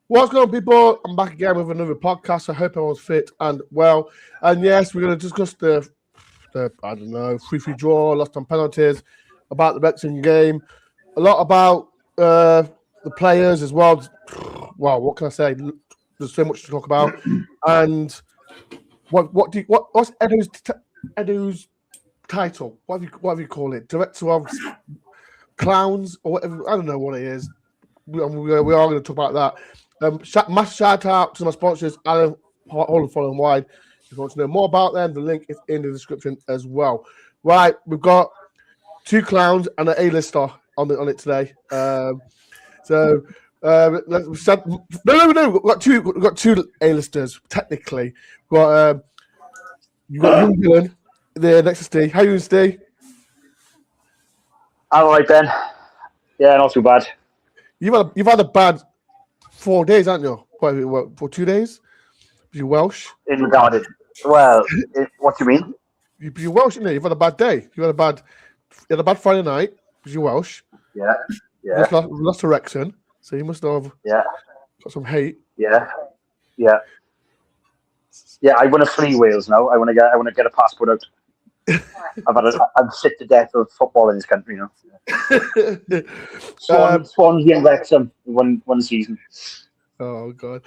What's going on, people? I'm back again with another podcast. I hope everyone's fit and well. And yes, we're going to discuss the 3-3 draw, lost on penalties, about the Wrexham game, a lot about the players as well. Wow, what can I say? There's so much to talk about. And what's Edu's title? What have you call it? Director of Clowns or whatever? I don't know what it is. We are going to talk about that. Massive shout out to my sponsors, Alan, Holland, Follow and Wide. If you want to know more about them, the link is in the description as well. Right, we've got two clowns and an A-lister on it today. We've got two A-listers technically. You've got young Dylan there next to Steve. How are you doing, Steve? All right, Ben. Yeah, not too bad. You've had a bad 4 days, haven't you? What, for 2 days? You're Welsh. In regarded. Well, what do you mean? You're Welsh, isn't it? You've had a bad day. You had a bad Friday night because you're Welsh. Yeah. You lost to Wrexham, so you must have got some hate. Yeah. I want to flee Wales now. I want to get a passport out. I'm sick to death of football in this country, you know. Swansea and Wrexham one season. Oh God!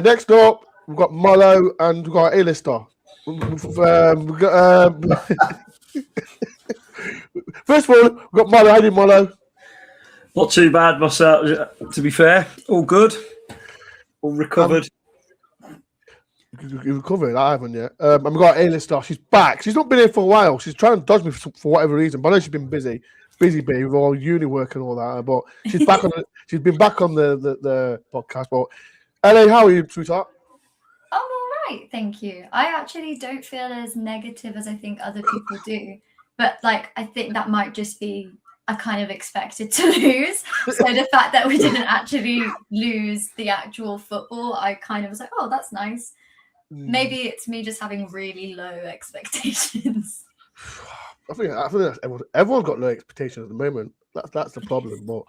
Next up, we've got Mollo and we've got A-lister. First of all, we've got Mollo. How do you, Mollo? Not too bad myself, to be fair. All good. All recovered. You recovered? I haven't yet. And we've got A-lister. She's back. She's not been here for a while. She's trying to dodge me for whatever reason. But I know she's been busy bee with all uni work and all that. But she's back on. She's been back on the podcast. But LA, how are you, sweetheart? I'm all right, thank you. I actually don't feel as negative as I think other people do. But I think that might just be I kind of expected to lose. So the fact that we didn't actually lose the actual football, I kind of was like, oh, that's nice. Maybe it's me just having really low expectations. I think everyone's got low expectations at the moment. That's the problem. But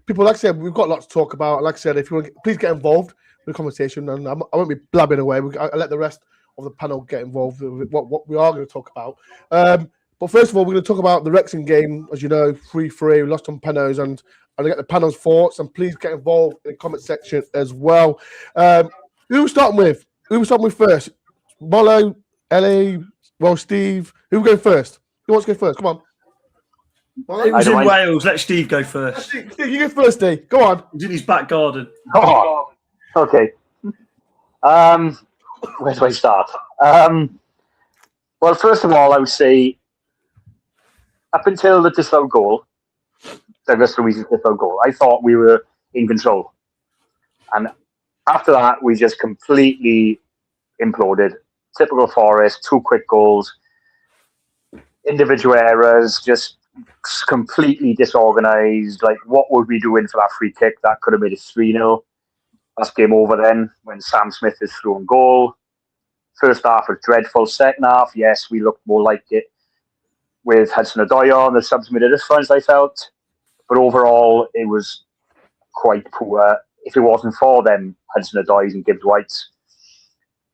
people, like I said, we've got lots to talk about. Like I said, if you want, please get involved with the conversation, and I won't be blabbing away. I'll let the rest of the panel get involved with what we are going to talk about. But first of all, we're going to talk about the Wrexham game. As you know, 3-3, we lost on penalties, and I get the panel's thoughts. And please get involved in the comment section as well. Who we starting with? Who we starting with first? Mollo, LA, Steve. Who we going first? Who wants to go first? Come on. It was in Wales. Let Steve go first. Steve, you go first, Steve. Go on. He's in his back garden. Oh, okay. Where do I start? Well, first of all, I would say up until the disallowed goal, Douglas Luiz's disallowed goal, I thought we were in control. And after that, we just completely imploded. Typical Forest, 2 quick goals, individual errors, just completely disorganised. What would we do in for that free kick? That could have made it 3-0. That's game over then when Sam Smith is through on goal. First half was dreadful. Second half, yes, we looked more like it with Hudson-Odoi on. The subs made a difference, I felt. But overall, it was quite poor. If it wasn't for them, Hudson-Odois and Gibbs-Whites,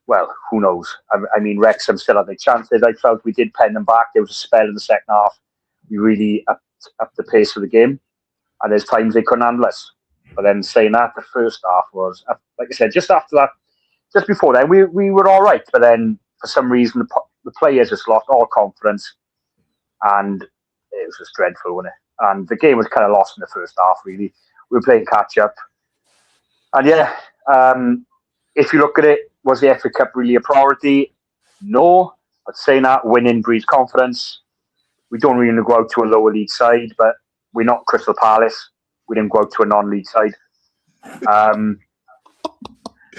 well, who knows? I mean, Wrexham still had their chances. I felt we did pen them back. There was a spell in the second half. We really upped the pace of the game. And there's times they couldn't handle us. But then saying that, the first half was, like I said, just after that, just before then, we were all right. But then, for some reason, the players just lost all confidence. And it was just dreadful, wasn't it? And the game was kind of lost in the first half, really. We were playing catch-up. And yeah, if you look at it, was the FA Cup really a priority? No. But saying that, winning breeds confidence. We don't really go out to a lower league side, but we're not Crystal Palace. We didn't go out to a non-league side.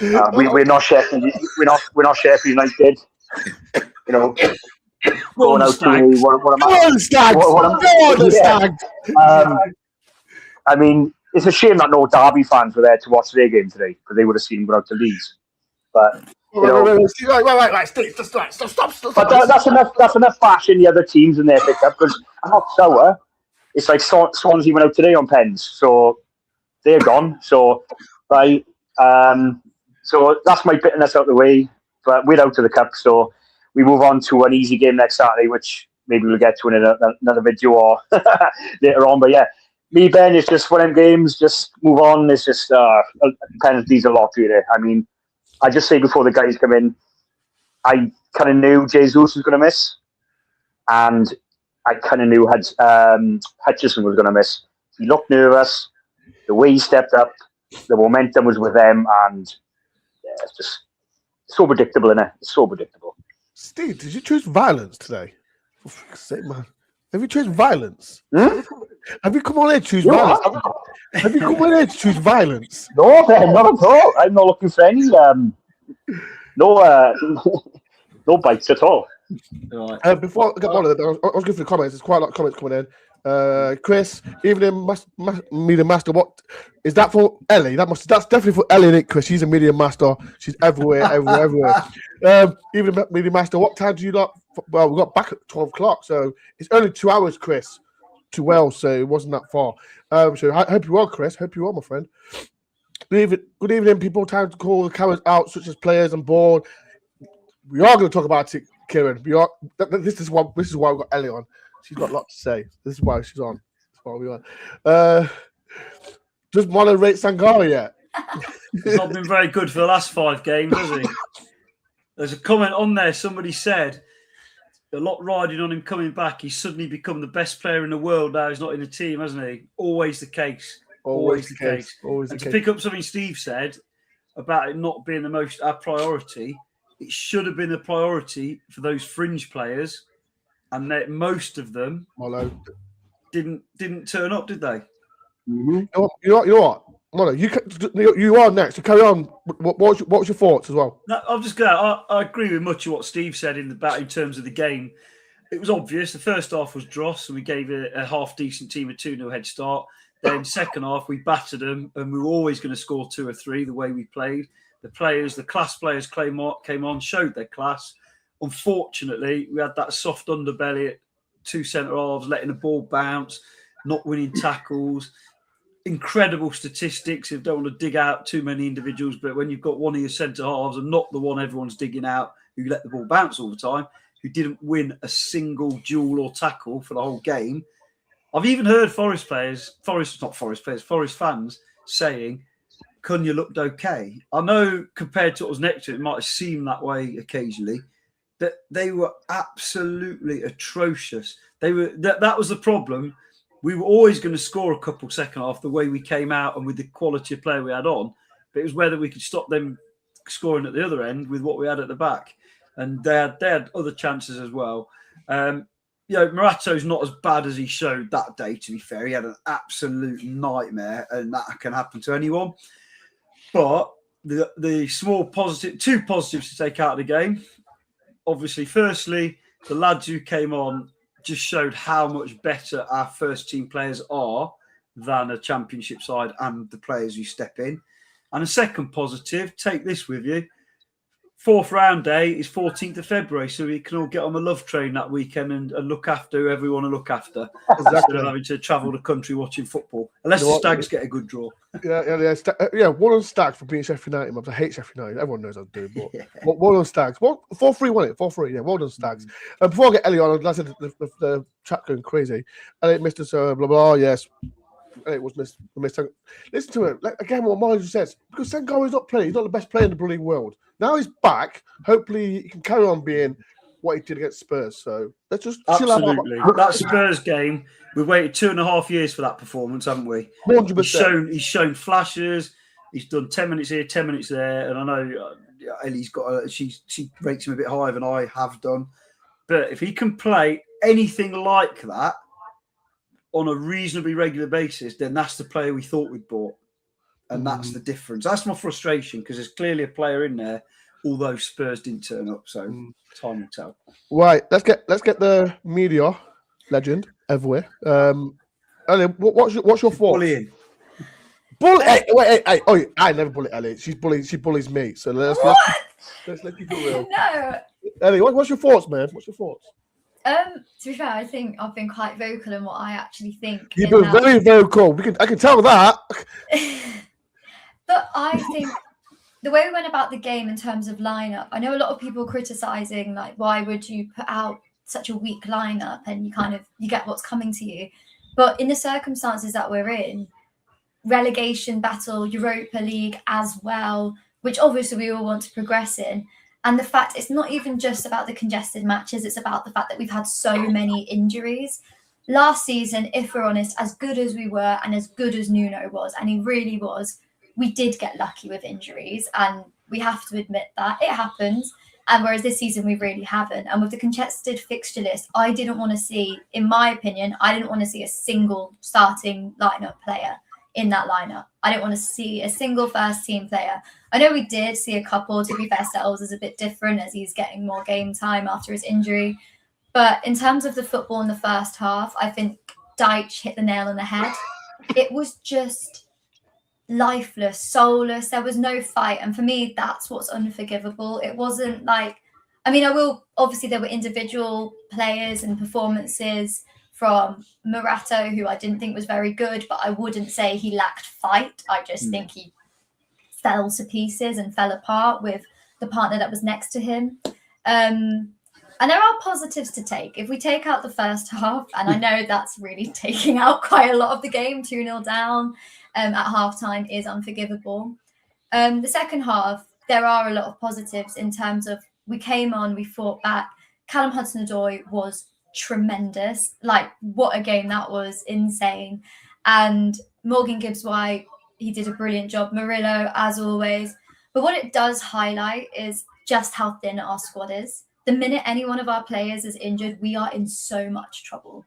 We're not Sheffield. We're not Sheffield United. You know, going out to what am I? I mean, it's a shame that no Derby fans were there to watch their game today because they would have seen him go out to Leeds. But you know, right, stop. But that's enough bashing the other teams in their pickup because I'm not sour. It's like Swansea went out today on pens, so they're gone. So So that's my bitterness out of the way. But we're out of the cup, so we move on to an easy game next Saturday, which maybe we'll get to in another video or later on. But yeah, me, Ben, it's just one of them games. Just move on. It's just penalties a lot, really. I mean, I just say before the guys come in, I kind of knew Jesus was going to miss, and I kind of knew Hutchison was going to miss. He looked nervous. The way he stepped up, the momentum was with them, and yeah, it's just so predictable, innit? It's so predictable. Steve, did you choose violence today? For fuck's sake, man. Have you chosen violence? Have you come on here to choose violence? Have you come on here to choose violence? No, Ben, not at all. I'm not looking for any no bites at all. Right. Before I get on with it, I was going through the comments. There's quite a lot of comments coming in. Chris, evening media master. What is that for? Ellie? That's definitely for Ellie, isn't it, Chris? She's a media master. She's everywhere. Evening media master. What time do you lot? Well, we got back at 12 o'clock, so it's only 2 hours, Chris, to Wales, so it wasn't that far. So I hope you're well, Chris. Hope you're well, my friend. Good evening, people. Time to call the cowards out, such as players and board. We are going to talk about it, Kieran. This is why we've got Ellie on. She's got a lot to say. This is why she's on. That's why we're on. Just want to rate Sangare yet? He's not been very good for the last 5 games, has he? There's a comment on there. Somebody said a lot riding on him coming back. He's suddenly become the best player in the world now. He's not in the team, hasn't he? Always the case. Always the case. And to pick up something Steve said about it not being our priority, it should have been a priority for those fringe players, and that most of them didn't turn up, did they? Mm-hmm. You know what? Molo, you are next. So carry on. What was your thoughts as well? No, I'm just going. I agree with much of what Steve said in terms of the game. It was obvious. The first half was dross, and we gave a half decent team a 2-0 head start. Then second half, we battered them, and we were always going to score 2 or 3 the way we played. The class players came on, showed their class. Unfortunately, we had that soft underbelly at 2 centre halves, letting the ball bounce, not winning tackles. Incredible statistics. I don't want to dig out too many individuals, but when you've got one of your centre halves and not the one everyone's digging out, who let the ball bounce all the time, who didn't win a single duel or tackle for the whole game. I've even heard Forest fans saying, Cunha looked okay. I know compared to what was next to it, it might have seemed that way occasionally, that they were absolutely atrocious. That was the problem. We were always going to score a couple second half the way we came out and with the quality of player we had on. But it was whether we could stop them scoring at the other end with what we had at the back. And they had other chances as well. Morato's not as bad as he showed that day, to be fair. He had an absolute nightmare, and that can happen to anyone. But the small positive, 2 positives to take out of the game. Obviously, firstly, the lads who came on just showed how much better our first team players are than a championship side and the players who step in. And a second positive, take this with you. 4th round day is 14th of February, so we can all get on the love train that weekend and look after whoever we want to look after. Exactly. Instead of having to travel the country watching football. Unless the Stags get a good draw. Yeah. One on Stags for beating Sheffield United. I hate Sheffield United. Everyone knows I do. But one on Stags. 4-3, wasn't it? 4-3. Yeah, well done, Stags. And before I get Ellie on, I said the chat going crazy. Elliot missed us, blah, blah, yes. It was missed. Listen to it. Again, what Molly says. Because Senghor is not playing. He's not the best player in the bloody world. Now he's back. Hopefully he can carry on being what he did against Spurs. So let's just chill out. Absolutely. That Spurs game, we've waited 2.5 years for that performance, haven't we? 100%. He's shown flashes. He's done 10 minutes here, 10 minutes there. And I know Ellie's got she rates him a bit higher than I have done. But if he can play anything like that on a reasonably regular basis, then that's the player we thought we'd bought. And that's the difference. That's my frustration, because there's clearly a player in there, although Spurs didn't turn up. So time will tell. Right, let's get the media legend everywhere. Elliot, what's your thoughts? Bullying. Hey, oh, I never bully Elliot. She bullies me. So let's keep it real. No. Elliot, what's your thoughts, man? What's your thoughts? To be fair, I think I've been quite vocal in what I actually think. You've been very vocal. I can tell that. But I think the way we went about the game in terms of lineup, I know a lot of people criticizing, like, why would you put out such a weak lineup, and you get what's coming to you. But in the circumstances that we're in, relegation battle, Europa League as well, which obviously we all want to progress in. And the fact it's not even just about the congested matches, it's about the fact that we've had so many injuries. Last season, if we're honest, as good as we were and as good as Nuno was, and he really was, we did get lucky with injuries, and we have to admit that it happens. And whereas this season we really haven't. And with the congested fixture list, I didn't want to see, in my opinion, I didn't want to see a single starting lineup player in that lineup. I didn't want to see a single first team player. I know we did see a couple. To be fair, Settles is a bit different as he's getting more game time after his injury. But in terms of the football in the first half, I think Dyche hit the nail on the head. It was just lifeless, soulless. There was no fight. And for me, that's what's unforgivable. It wasn't like, obviously there were individual players and performances from Morato, who I didn't think was very good, but I wouldn't say he lacked fight. I just think he fell to pieces and fell apart with the partner that was next to him. And there are positives to take. If we take out the first half, and I know that's really taking out quite a lot of the game, 2-0 down at halftime is unforgivable. The second half, there are a lot of positives in terms of we came on, we fought back. Callum Hudson-Odoi was tremendous. Like, what a game that was, insane. And Morgan Gibbs-White, he did a brilliant job. Murillo, as always. But what it does highlight is just how thin our squad is. The minute any one of our players is injured, we are in so much trouble.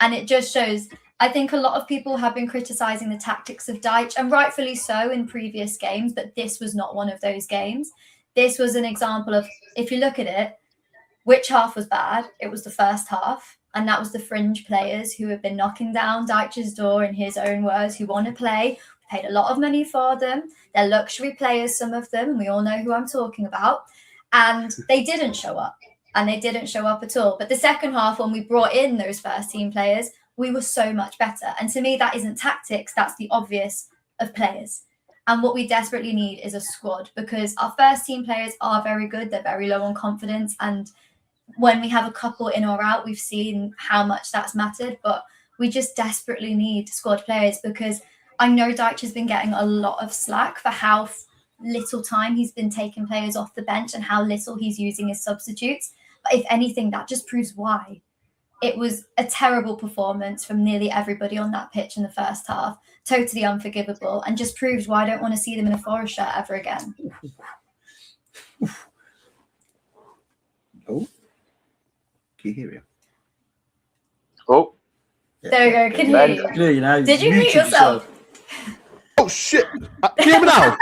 And it just shows, I think a lot of people have been criticising the tactics of Dyche, and rightfully so in previous games, but this was not one of those games. This was an example of, if you look at it, which half was bad? It was the first half. And that was the fringe players who have been knocking down Dyche's door, in his own words, who want to play. We paid a lot of money for them. They're luxury players, some of them, and we all know who I'm talking about. And they didn't show up. And they didn't show up at all. But the second half, when we brought in those first team players, we were so much better. And to me, that isn't tactics. That's the obvious of players. And what we desperately need is a squad, because our first team players are very good. They're very low on confidence. And when we have a couple in or out, we've seen how much that's mattered. But we just desperately need squad players, because I know Dyche has been getting a lot of slack for how little time he's been taking players off the bench and how little he's using his substitutes. But if anything, that just proves why. It was a terrible performance from nearly everybody on that pitch in the first half. Totally unforgivable, and just proves why I don't want to see them in a Forest shirt ever again. Oh, can you hear you? Oh, There we go. Can you hear you? Can hear you now. Did you mute yourself? Oh shit! Can you hear me now?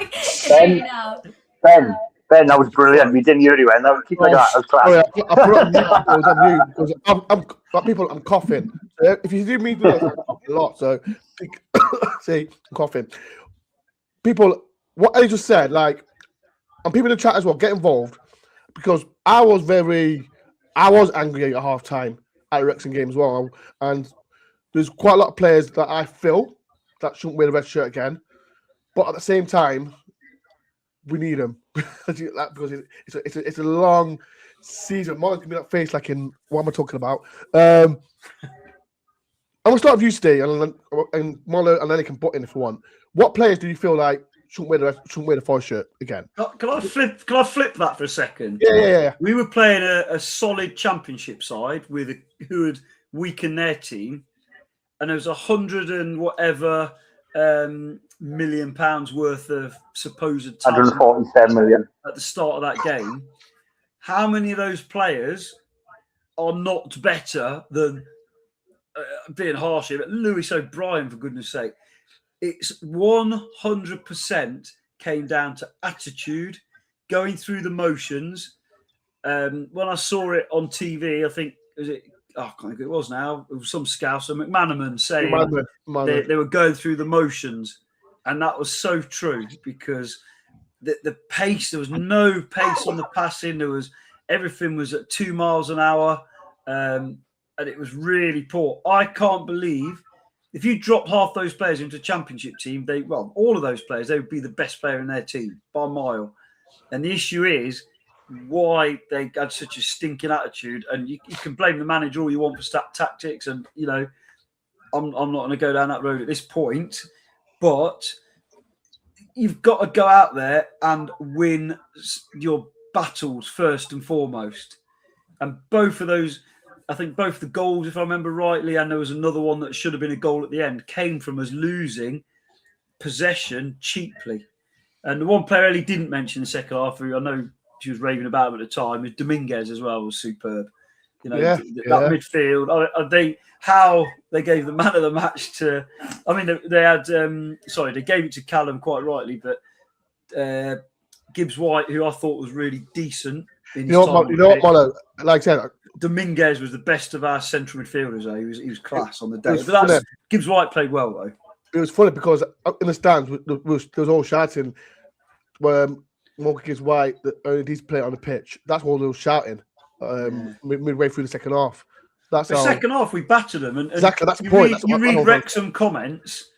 Can you hear you now? Ben, that was brilliant. We didn't hear you, and keep like that. That was class. Oh, yeah, I put it on mute. I was on mute because I'm coughing. So if you do me do this, I'm coughing a lot. So see, I'm coughing. People, what I just said, like, and people in the chat as well, get involved, because I was angry at half time at the Wrexham game as well, and there's quite a lot of players that I feel that shouldn't wear the red shirt again, but at the same time, we need them because it's a long season. Molly can be that face like in what am I talking about? I'm gonna start with you, Steve, and Molly and then can butt in if you want. What players do you feel like shouldn't wear the Forest shirt again? Can I flip that for a second? Yeah. We were playing a solid championship side who had weakened their team, and there was 100 and whatever £1 million worth of supposed talent 147 million at the start of that game. How many of those players are not better than being harsh here? But Lewis O'Brien, for goodness sake, it's 100% came down to attitude, going through the motions. When I saw it on TV, I think I can't think who it was now. It was some scouser, McManaman, saying they were going through the motions. And that was so true, because the pace, there was no pace on the passing. Everything was at 2 miles an hour. And it was really poor. I can't believe if you dropped half those players into a championship team, all of those players, they would be the best player in their team by a mile. And the issue is why they had such a stinking attitude. And you can blame the manager all you want for tactics. And, you know, I'm not going to go down that road at this point. But you've got to go out there and win your battles first and foremost. And both of those, I think both the goals, if I remember rightly, and there was another one that should have been a goal at the end, came from us losing possession cheaply. And the one player Ellie didn't mention in the second half, who I know she was raving about him at the time, is Dominguez as well, was superb. You know, that midfield. How they gave the man of the match to. I mean, they had. They gave it to Callum quite rightly, but Gibbs White, who I thought was really decent. In what, Molo? Like I said, Dominguez was the best of our central midfielders. Though. He was class on the day. But Gibbs White played well though. It was funny because in the stands there was all shouting. Morgan Gibbs White, the only decent player on the pitch. That's all they were shouting midway through the second half. Second half we battered them, and exactly that's the point. You read Wrexham comments.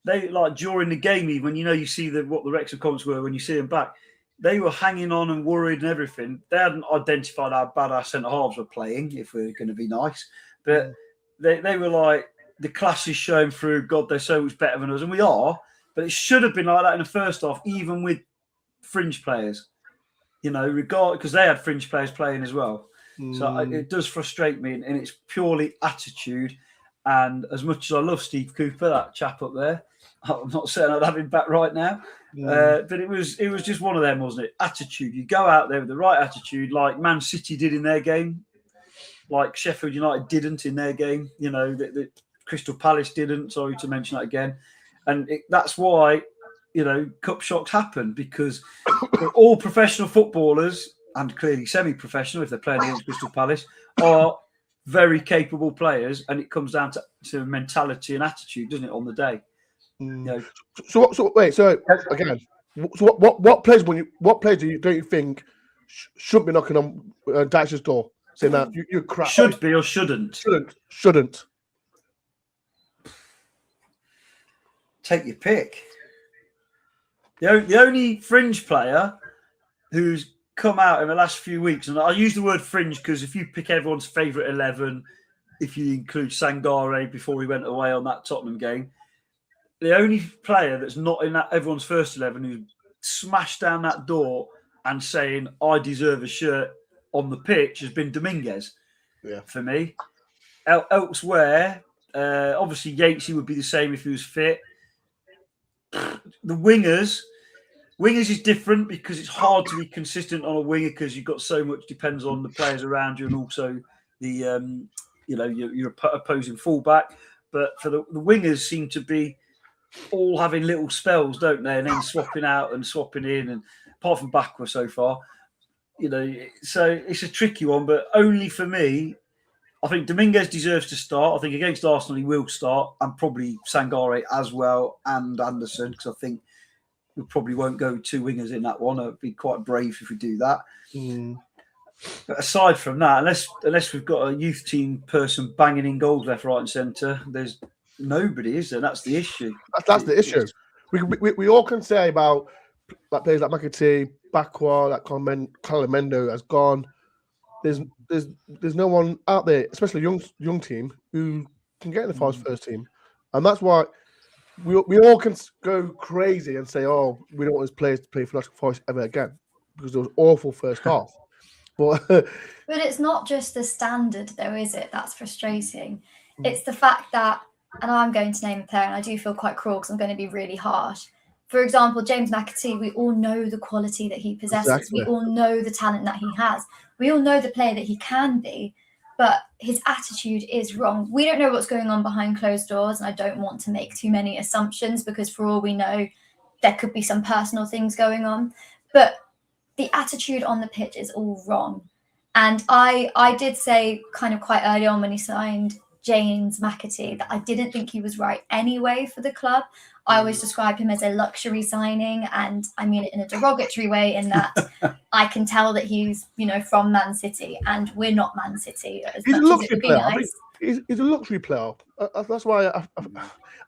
They like during the game, even you see what the Wrexham comments were when you see them back. They were hanging on and worried and everything. They hadn't identified how bad our centre halves were playing. If we're going to be nice, but they were like the class is showing through. God, they're so much better than us, and we are. But it should have been like that in the first half, even with fringe players. You know, because they had fringe players playing as well. So it does frustrate me, and it's purely attitude. And as much as I love Steve Cooper, that chap up there, I'm not saying I'd have him back right now, but it was just one of them, wasn't it? Attitude. You go out there with the right attitude, like Man City did in their game, like Sheffield United didn't in their game. You know, that Crystal Palace didn't. Sorry to mention that again, and that's why cup shocks happen, because all professional footballers, and clearly semi-professional if they're playing against Crystal Palace, are very capable players, and it comes down to mentality and attitude, doesn't it, on the day? So again, what players don't you think should be knocking on Dyche's door, saying that you're crap? Should be or shouldn't? Shouldn't. Take your pick. The only fringe player who's come out in the last few weeks, and I use the word fringe because if you pick everyone's favourite 11, if you include Sangare before he went away on that Tottenham game, the only player that's not in that everyone's first 11 who smashed down that door and saying, I deserve a shirt on the pitch has been Dominguez. Yeah. For me. Elsewhere, obviously Yatesy would be the same if he was fit. The wingers is different because it's hard to be consistent on a winger because you've got so much depends on the players around you and also the your opposing fullback. But for the wingers seem to be all having little spells, don't they? And then swapping out and swapping in, and apart from Bakwa so far, so it's a tricky one. But only for me, I think Dominguez deserves to start. I think against Arsenal he will start, and probably Sangare as well, and Anderson, because I think we probably won't go two wingers in that one. It'd be quite brave if we do that. But aside from that, unless we've got a youth team person banging in goals left, right, and centre, there's nobody, is there? That's the issue. That's the issue. We all can say about players like McAtee, Bakwa, that Calamendo has gone. There's no one out there, especially young team, who can get in the Forest first team, and that's why we all can go crazy and say, "Oh, we don't want his players to play for Nottingham Forest ever again," because it was awful first half. But it's not just the standard, though, is it? That's frustrating. It's the fact that, and I'm going to name a player, and I do feel quite cruel because I'm going to be really harsh. For example, James McAtee, we all know the quality that he possesses. Exactly. We all know the talent that he has. We all know the player that he can be, but his attitude is wrong. We don't know what's going on behind closed doors, and I don't want to make too many assumptions because for all we know, there could be some personal things going on. But the attitude on the pitch is all wrong. And I did say kind of quite early on when he signed James McAtee that I didn't think he was right anyway for the club. I always describe him as a luxury signing, and I mean it in a derogatory way in that I can tell that he's, from Man City, and we're not Man City. As he's a much as luxury it would be player. nice. he's a luxury player. That's why.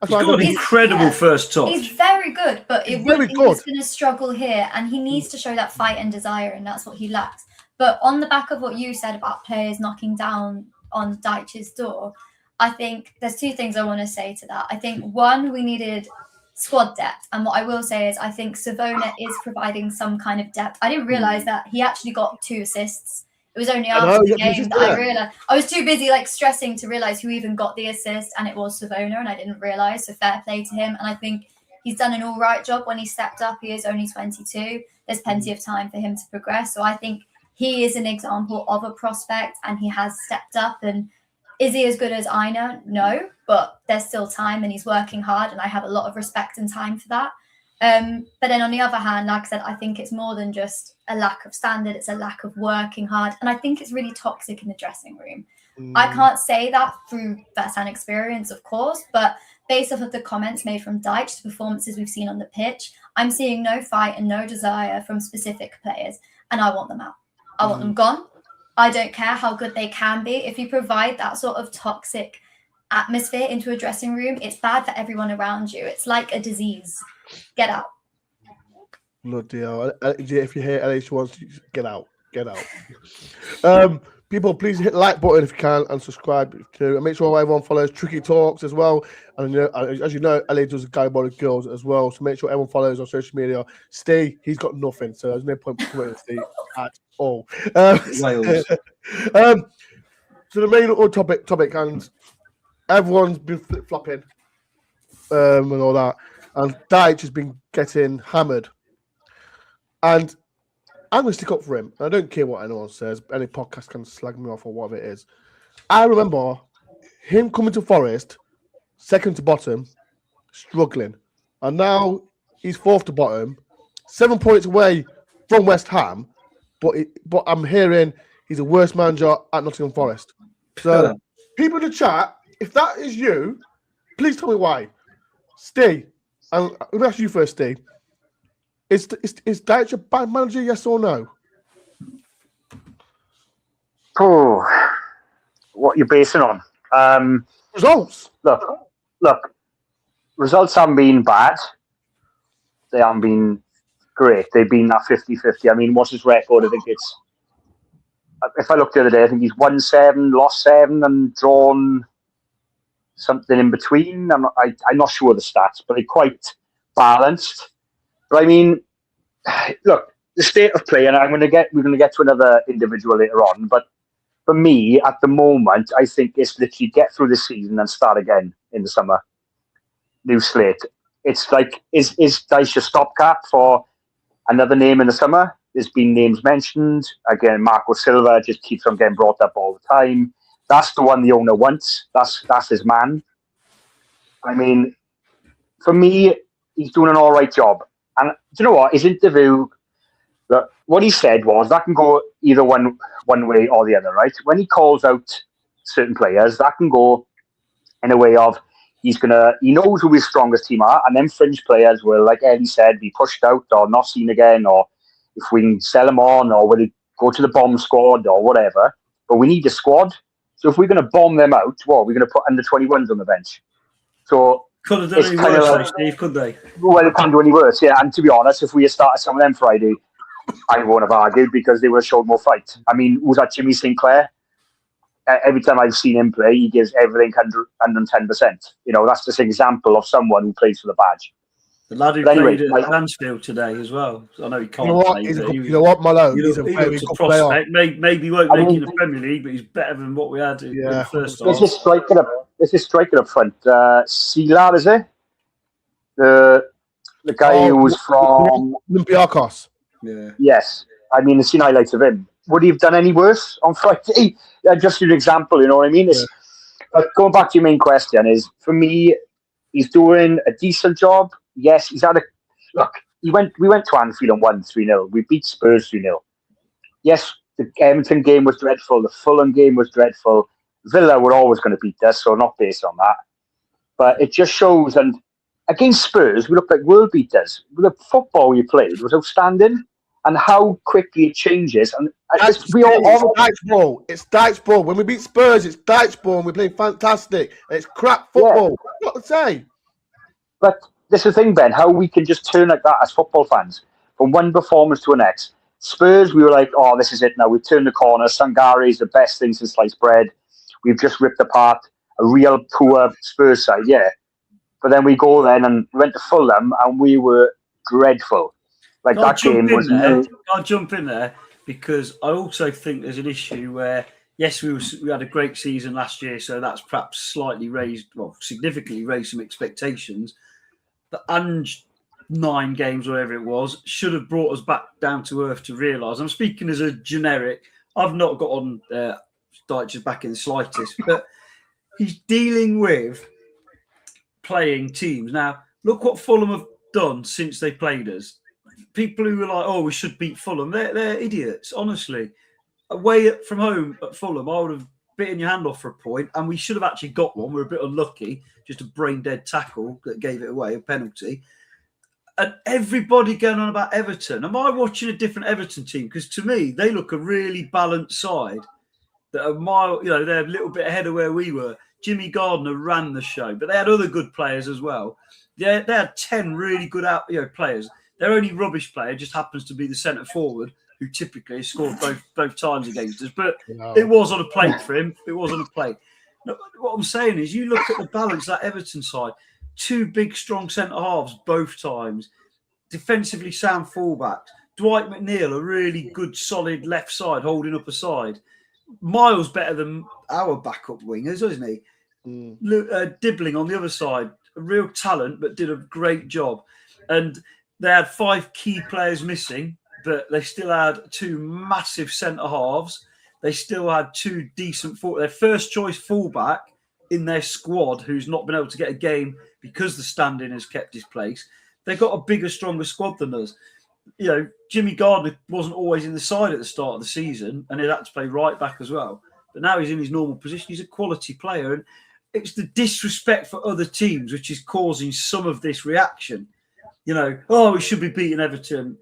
He's got an incredible first touch. He's very good, but he's going to struggle here, and he needs to show that fight and desire, and that's what he lacks. But on the back of what you said about players knocking down on Dyche's door, I think there's two things I want to say to that. I think one, we needed squad depth, and what I will say is I think Savona is providing some kind of depth. I didn't realize that he actually got 2 assists. It was only after the game that I realized. I was too busy stressing to realize who even got the assist, and it was Savona, and I didn't realize. So fair play to him, and I think he's done an all right job when he stepped up. He is only 22. There's plenty of time for him to progress. So I think he is an example of a prospect, and he has stepped up. And is he as good as Aina? No, but there's still time, and he's working hard, and I have a lot of respect and time for that. But then on the other hand, like I said, I think it's more than just a lack of standard. It's a lack of working hard. And I think it's really toxic in the dressing room. I can't say that through first-hand experience, of course, but based off of the comments made from Dyche, the performances we've seen on the pitch, I'm seeing no fight and no desire from specific players, and I want them out. I want them gone. I don't care how good they can be. If you provide that sort of toxic atmosphere into a dressing room, it's bad for everyone around you. It's like a disease. Get out. Bloody hell. If you hear LH wants to get out. People, please hit the like button if you can and subscribe to, and make sure everyone follows Tricky Talks as well. And as you know, LA does Diabolic Girls as well. So make sure everyone follows on social media. Steve, he's got nothing, so there's no point promoting Steve at all. Wales. So the main topic, and everyone's been flip-flopping and all that. And Dyche has been getting hammered. And I'm going to stick up for him. I don't care what anyone says. Any podcast can slag me off or whatever it is. I remember him coming to Forest, second to bottom, struggling. And now he's fourth to bottom, 7 points away from West Ham. But I'm hearing he's a worse manager at Nottingham Forest. So, people in the chat, if that is you, please tell me why. Steve, and let me ask you first, Steve. Is Dyche a bad manager, yes or no? Oh, what you're basing on? Results. Look. Results haven't been bad. They haven't been great. They've been that 50-50. I mean, what's his record? I think it's... If I looked the other day, I think he's won 7, lost 7, and drawn something in between. I'm not sure of the stats, but they're quite balanced. But I mean, look, the state of play, and we're going to get to another individual later on. But for me, at the moment, I think it's literally get through the season and start again in the summer. New slate. It's like, is Dyche a stopgap for another name in the summer? There's been names mentioned. Again, Marco Silva just keeps on getting brought up all the time. That's the one the owner wants. That's his man. I mean, for me, he's doing an all right job. And do you know what? His interview, what he said was that can go either one way or the other, right? When he calls out certain players, that can go in a way of he knows who his strongest team are, and then fringe players will, like Eddie said, be pushed out or not seen again, or if we can sell them on, or will he go to the bomb squad or whatever. But we need a squad. So if we're going to bomb them out, we're going to put under 21s on the bench. So could have done any worse, Steve, could they? Well, it can't do any worse, yeah. And to be honest, if we had started some of them Friday, I won't have argued because they would have showed more fight. I mean, was that Jimmy Sinclair? Every time I've seen him play, he gives everything 110%. You know, that's just an example of someone who plays for the badge. The lad who played at Mansfield today as well. I know he can't play. You know what, Malo? He's a very good player. Maybe he won't make it in the Premier League, but he's better than what we had in the first half. There's a striker up front. Sila, is it? The guy who was from Olympiacos. Yeah. Yes. I mean, I've seen highlights of him. Would he have done any worse on Friday? Just an example, you know what I mean? But going back to your main question is, for me, he's doing a decent job. Yes, he's had we went to Anfield and won 3-0. We beat Spurs 3-0. Yes, the Everton game was dreadful. The Fulham game was dreadful. Villa were always going to beat us, so not based on that. But it just shows, and against Spurs, we looked like world beaters. The football we played was outstanding. and how quickly it changes. And It's Dyche ball. When we beat Spurs, it's Dyche ball, and we're playing fantastic. It's crap football. What to say? But this is the thing, Ben, how we can just turn like that as football fans from one performance to the next. Spurs, we were like, oh, this is it now. We've turned the corner. Sangari is the best thing since sliced bread. We've just ripped apart a real poor Spurs side, yeah. But then we go then and we went to Fulham and we were dreadful. Like that game was. I'll jump in there because I also think there's an issue where, yes, we had a great season last year, so that's perhaps significantly raised some expectations. And 9 games, whatever it was, should have brought us back down to earth to realise. I'm speaking as a generic. I've not got on Dyche's back in the slightest, but he's dealing with playing teams. Now, look what Fulham have done since they played us. People who were like, oh, we should beat Fulham, they're idiots, honestly. Away from home at Fulham, I would have bitten your hand off for a point, and we should have actually got one. We were a bit unlucky, just a brain-dead tackle that gave it away, a penalty. And everybody going on about Everton. Am I watching a different Everton team? Because to me, they look a really balanced side that are they're a little bit ahead of where we were. Jimmy Gardner ran the show, but they had other good players as well. They had 10 really good players. Their only rubbish player just happens to be the centre forward, who typically has scored both times against us. But it was on a plate for him. It was on a plate. No, what I'm saying is, you look at the balance that Everton side. 2 big, strong centre halves both times. Defensively sound fullbacks. Dwight McNeil, a really good, solid left side holding up a side. Miles better than our backup wingers, isn't he? Dibbling on the other side, a real talent, but did a great job. And they had 5 key players missing, but they still had 2 massive centre halves. They still had 2 decent their first choice fullback in their squad, who's not been able to get a game because the stand-in has kept his place. They got a bigger, stronger squad than us. Jimmy Gardner wasn't always in the side at the start of the season, and he had to play right back as well. But now he's in his normal position. He's a quality player, and it's the disrespect for other teams which is causing some of this reaction. We should be beating Everton.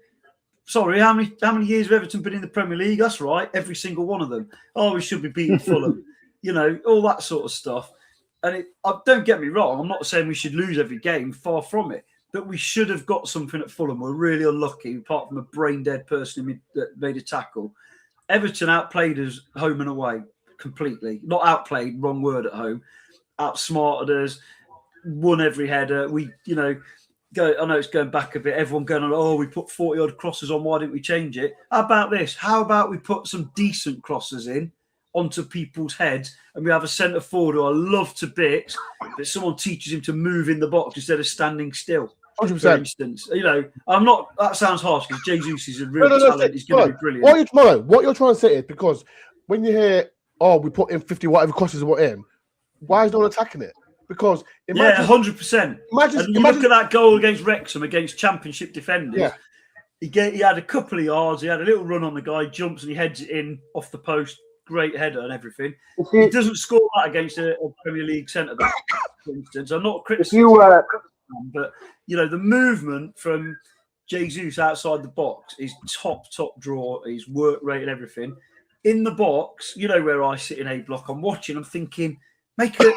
Sorry, how many years have Everton been in the Premier League? That's right, every single one of them. Oh, we should be beating Fulham. All that sort of stuff. And don't get me wrong, I'm not saying we should lose every game, far from it. But we should have got something at Fulham. We're really unlucky, apart from a brain-dead person who made a tackle. Everton outplayed us home and away completely. Not outplayed, wrong word at home. Outsmarted us, won every header. I know it's going back a bit. Everyone going on, oh, we put 40-odd crosses on. Why didn't we change it? How about this? How about we put some decent crosses in onto people's heads, and we have a centre forward who I love to bits, but someone teaches him to move in the box instead of standing still. 100%. For instance, I'm not. That sounds harsh because Jesus is a real talent. He's going to be brilliant. What you're trying to say is, because when you hear, oh, we put in 50 whatever crosses we in, why is no one attacking it? Because 100%. Imagine look at that goal against Wrexham against Championship defenders. Yeah. He had a couple of yards. He had a little run on the guy, jumps and he heads it in off the post. Great header and everything. He doesn't score that against a Premier League centre back, for instance. I'm not criticising, but the movement from Jesus outside the box is top draw. His work rate and everything. In the box, where I sit in A block, I'm watching. I'm thinking, make it,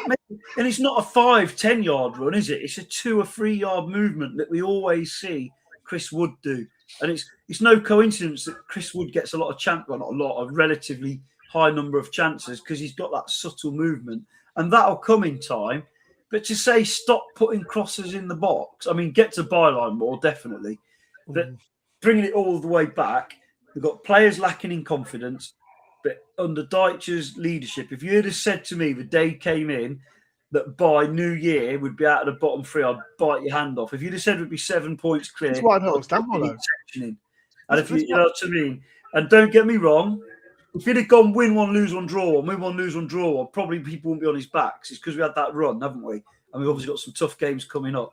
and it's not a 5-10 yard run, is it? It's a 2 or 3 yard movement that we always see Chris Wood do, and it's no coincidence that Chris Wood gets a lot of chance, well, not a lot, a relatively high number of chances because he's got that subtle movement, and that'll come in time. But to say stop putting crosses in the box, I mean, get to byline more, definitely. But bringing it all the way back, we've got players lacking in confidence. But under Dyche's leadership, if you had said to me the day came in that by New Year we'd be out of the bottom 3, I'd bite your hand off. If you'd have said we'd be 7 points clear, that's why I don't understand all those. And if you know what I mean, and don't get me wrong, if you'd have gone win 1, lose 1, draw 1, win 1, lose 1, draw 1, probably people wouldn't be on his backs. It's because we had that run, haven't we? And we've obviously got some tough games coming up.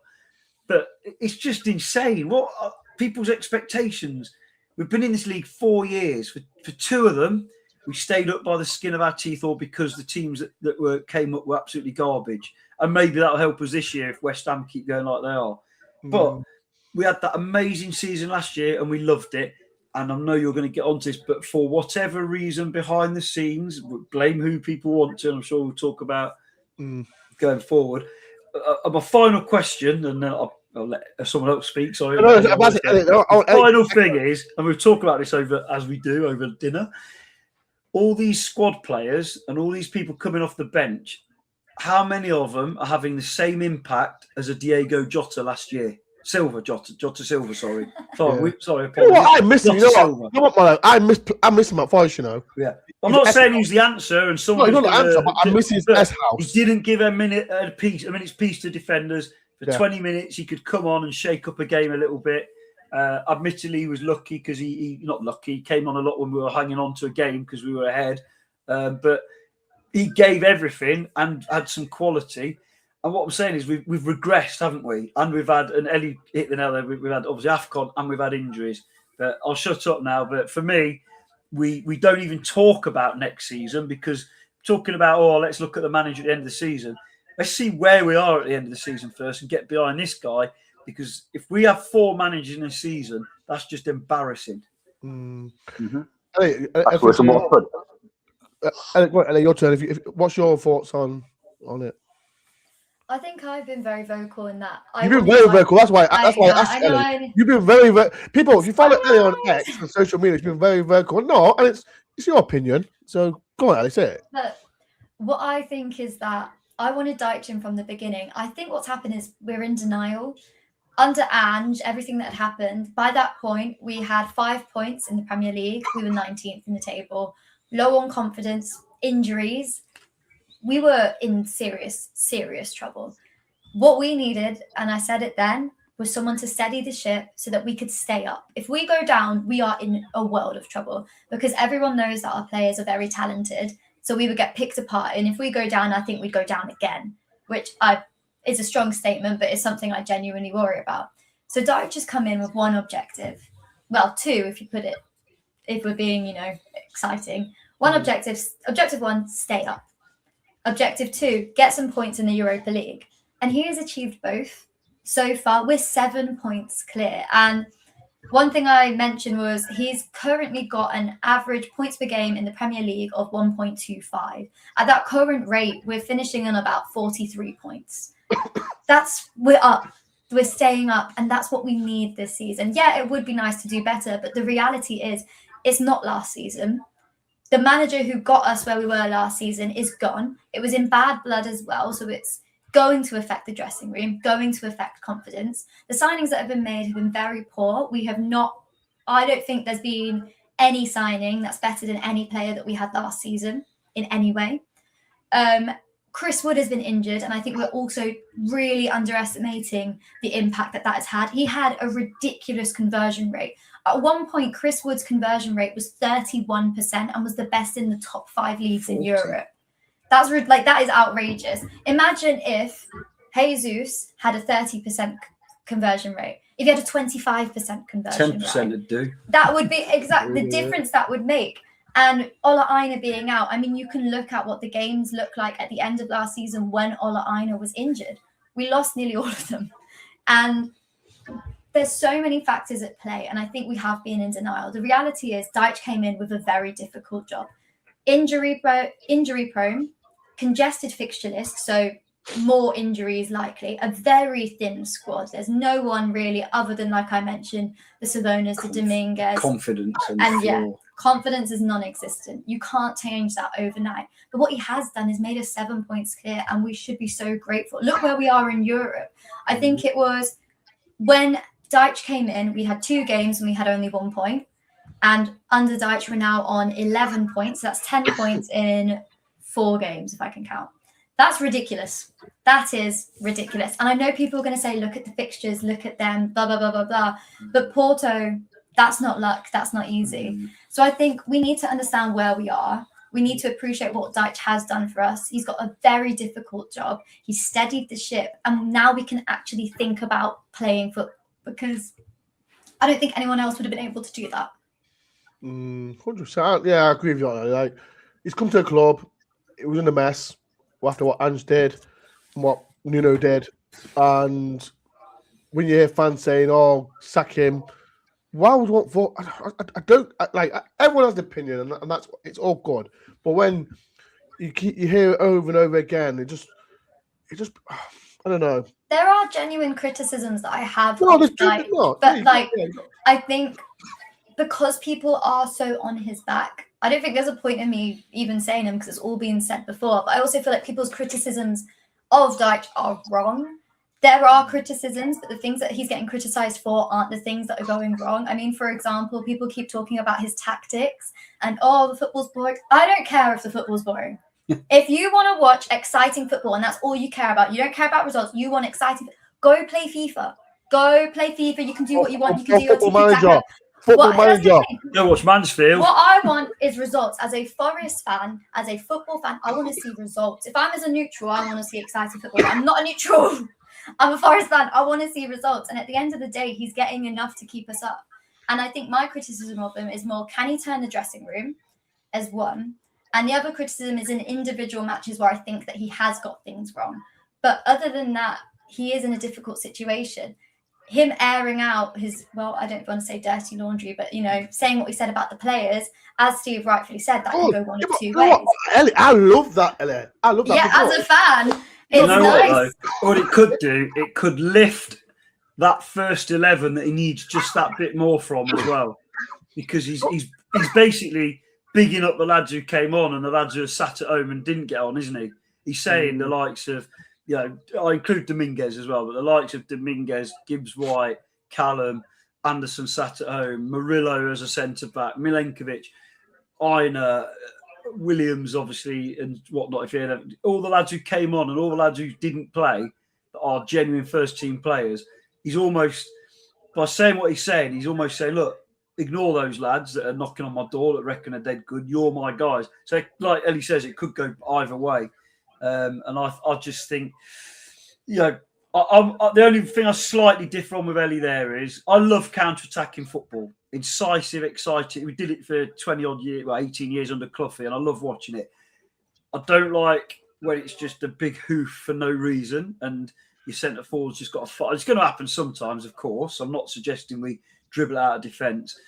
But it's just insane. What are people's expectations? We've been in this league 4 years. For 2 of them, we stayed up by the skin of our teeth, or because the teams that came up were absolutely garbage. And maybe that'll help us this year if West Ham keep going like they are. But we had that amazing season last year and we loved it. and I know you're going to get onto this, but for whatever reason behind the scenes, blame who people want to, and I'm sure we'll talk about going forward. My final question, and then I'll let someone else speak. Sorry. The final thing is, and we'll talk about this as we do over dinner, all these squad players and all these people coming off the bench, how many of them are having the same impact as a Diego Jota last year? Jota Silva, sorry. Sorry. I miss him. I miss him at Forest, you know. Yeah. I'm not saying he's the answer, and someone. No, he's not the answer, but I miss his S house. He didn't give a minute's piece to defenders. For 20 minutes, he could come on and shake up a game a little bit. Admittedly, he was lucky because he not lucky. He came on a lot when we were hanging on to a game because we were ahead. But he gave everything and had some quality. And what I'm saying is we've regressed, haven't we? And we've had, and Ellie hit the nail there, we've had obviously AFCON and we've had injuries. But I'll shut up now. But for me, we don't even talk about next season because talking about, let's look at the manager at the end of the season. Let's see where we are at the end of the season first and get behind this guy. Because if we have 4 managers in a season, that's just embarrassing. Ellie, your turn. What's your thoughts on it? I think I've been very vocal in that. You've been very vocal. That's why I asked Ellie. You've been very people. If you follow Ellie on X and social media, she's been very vocal. No, and it's your opinion. So go on, Ellie, say it. But what I think is that I wanted Dyche in from the beginning. I think what's happened is we're in denial. Under Ange, everything that had happened, by that point, we had 5 points in the Premier League. We were 19th in the table. Low on confidence, injuries. We were in serious, serious trouble. What we needed, and I said it then, was someone to steady the ship so that we could stay up. If we go down, we are in a world of trouble because everyone knows that our players are very talented. So we would get picked apart. And if we go down, I think we'd go down again, which is a strong statement, but it's something I genuinely worry about. So Dyche has come in with one objective. Well, 2, if you put it, if we're being, exciting. One objective. Objective 1, stay up. Objective 2, get some points in the Europa League. And he has achieved both. So far, we're 7 points clear. And one thing I mentioned was he's currently got an average points per game in the Premier League of 1.25. At that current rate, we're finishing on about 43 points. We're up. We're staying up. And that's what we need this season. Yeah, it would be nice to do better. But the reality is, it's not last season. The manager who got us where we were last season is gone. It was in bad blood as well. So it's going to affect the dressing room, going to affect confidence. The signings that have been made have been very poor. I don't think there's been any signing that's better than any player that we had last season in any way. Chris Wood has been injured, and I think we're also really underestimating the impact that has had. He had a ridiculous conversion rate. At one point, Chris Wood's conversion rate was 31% and was the best in the top 5 leagues in Europe. That is outrageous. Imagine if Jesus had a 30% conversion rate. If he had a 25% conversion 10% rate, would do. that would be exactly the difference that would make. And Ola Aina being out, I mean, you can look at what the games looked like at the end of last season when Ola Aina was injured. We lost nearly all of them. And there's so many factors at play, and I think we have been in denial. The reality is Dyche came in with a very difficult job. Injury prone, congested fixture list, so more injuries likely, a very thin squad. There's no one really other than, like I mentioned, the Savonas, the Dominguez. Confidence. Confidence is non-existent. You can't change that overnight. But what he has done is made us 7 points clear, and we should be so grateful. Look where we are in Europe. I think it was when Dyche came in, we had 2 games and we had only 1 point. And under Dyche, we're now on 11 points. That's 10 points in 4 games, if I can count. That's ridiculous. That is ridiculous. And I know people are going to say, look at the fixtures, look at them, blah, blah, blah, blah, blah. But Porto, that's not luck. That's not easy. So I think we need to understand where we are. We need to appreciate what Dyche has done for us. He's got a very difficult job. He's steadied the ship. And now we can actually think about playing football, because I don't think anyone else would have been able to do that. 100%. Yeah, I agree with you. Like, he's come to the club. It was in a mess after what Ange did and what Nuno did. And when you hear fans saying, sack him, why would one vote? I don't like. Everyone has an opinion, and that's it's all good. But when you hear it over and over again, it just I don't know. There are genuine criticisms that I have. No, there's not. But I think because people are so on his back, I don't think there's a point in me even saying them because it's all been said before. But I also feel like people's criticisms of Dyche are wrong. There are criticisms, but the things that he's getting criticized for aren't the things that are going wrong. I mean, for example, people keep talking about his tactics and, the football's boring. I don't care if the football's boring. If you want to watch exciting football and that's all you care about, you don't care about results, you want exciting, go play FIFA. Go play FIFA. You can do what you want. You can do your Football Manager. Football Manager. Go watch Mansfield. What I want is results. As a Forest fan, as a football fan, I want to see results. If I'm as a neutral, I want to see exciting football. I'm not a neutral. I'm a Forest fan. I want to see results. And at the end of the day, he's getting enough to keep us up. And I think my criticism of him is more, can he turn the dressing room as one? And the other criticism is in individual matches where I think that he has got things wrong. But other than that, he is in a difficult situation. Him airing out his, I don't want to say dirty laundry, but, saying what he said about the players, as Steve rightfully said, that can go one of two ways. Ellie, I love that, Ellie. I love that. Yeah, as a fan, it's nice. What it could do, it could lift that first 11 that he needs just that bit more from as well. Because he's basically bigging up the lads who came on and the lads who sat at home and didn't get on, isn't he? He's saying the likes of, I include Dominguez as well, but the likes of Dominguez, Gibbs-White, Callum, Anderson sat at home, Murillo as a centre-back, Milenkovic, Aina, Williams, obviously, and whatnot. If you had all the lads who came on and all the lads who didn't play that are genuine first-team players, he's almost, by saying what he's saying, he's almost saying, look, ignore those lads that are knocking on my door that reckon are dead good. You're my guys. So, like Ellie says, it could go either way. And I just think, the only thing I slightly differ on with Ellie there is I love counter-attacking football. Incisive, exciting. We did it for 20-odd years, 18 years under Cloughie, and I love watching it. I don't like when it's just a big hoof for no reason and your centre forward's just got to fight. It's going to happen sometimes, of course. I'm not suggesting we dribble out of defence,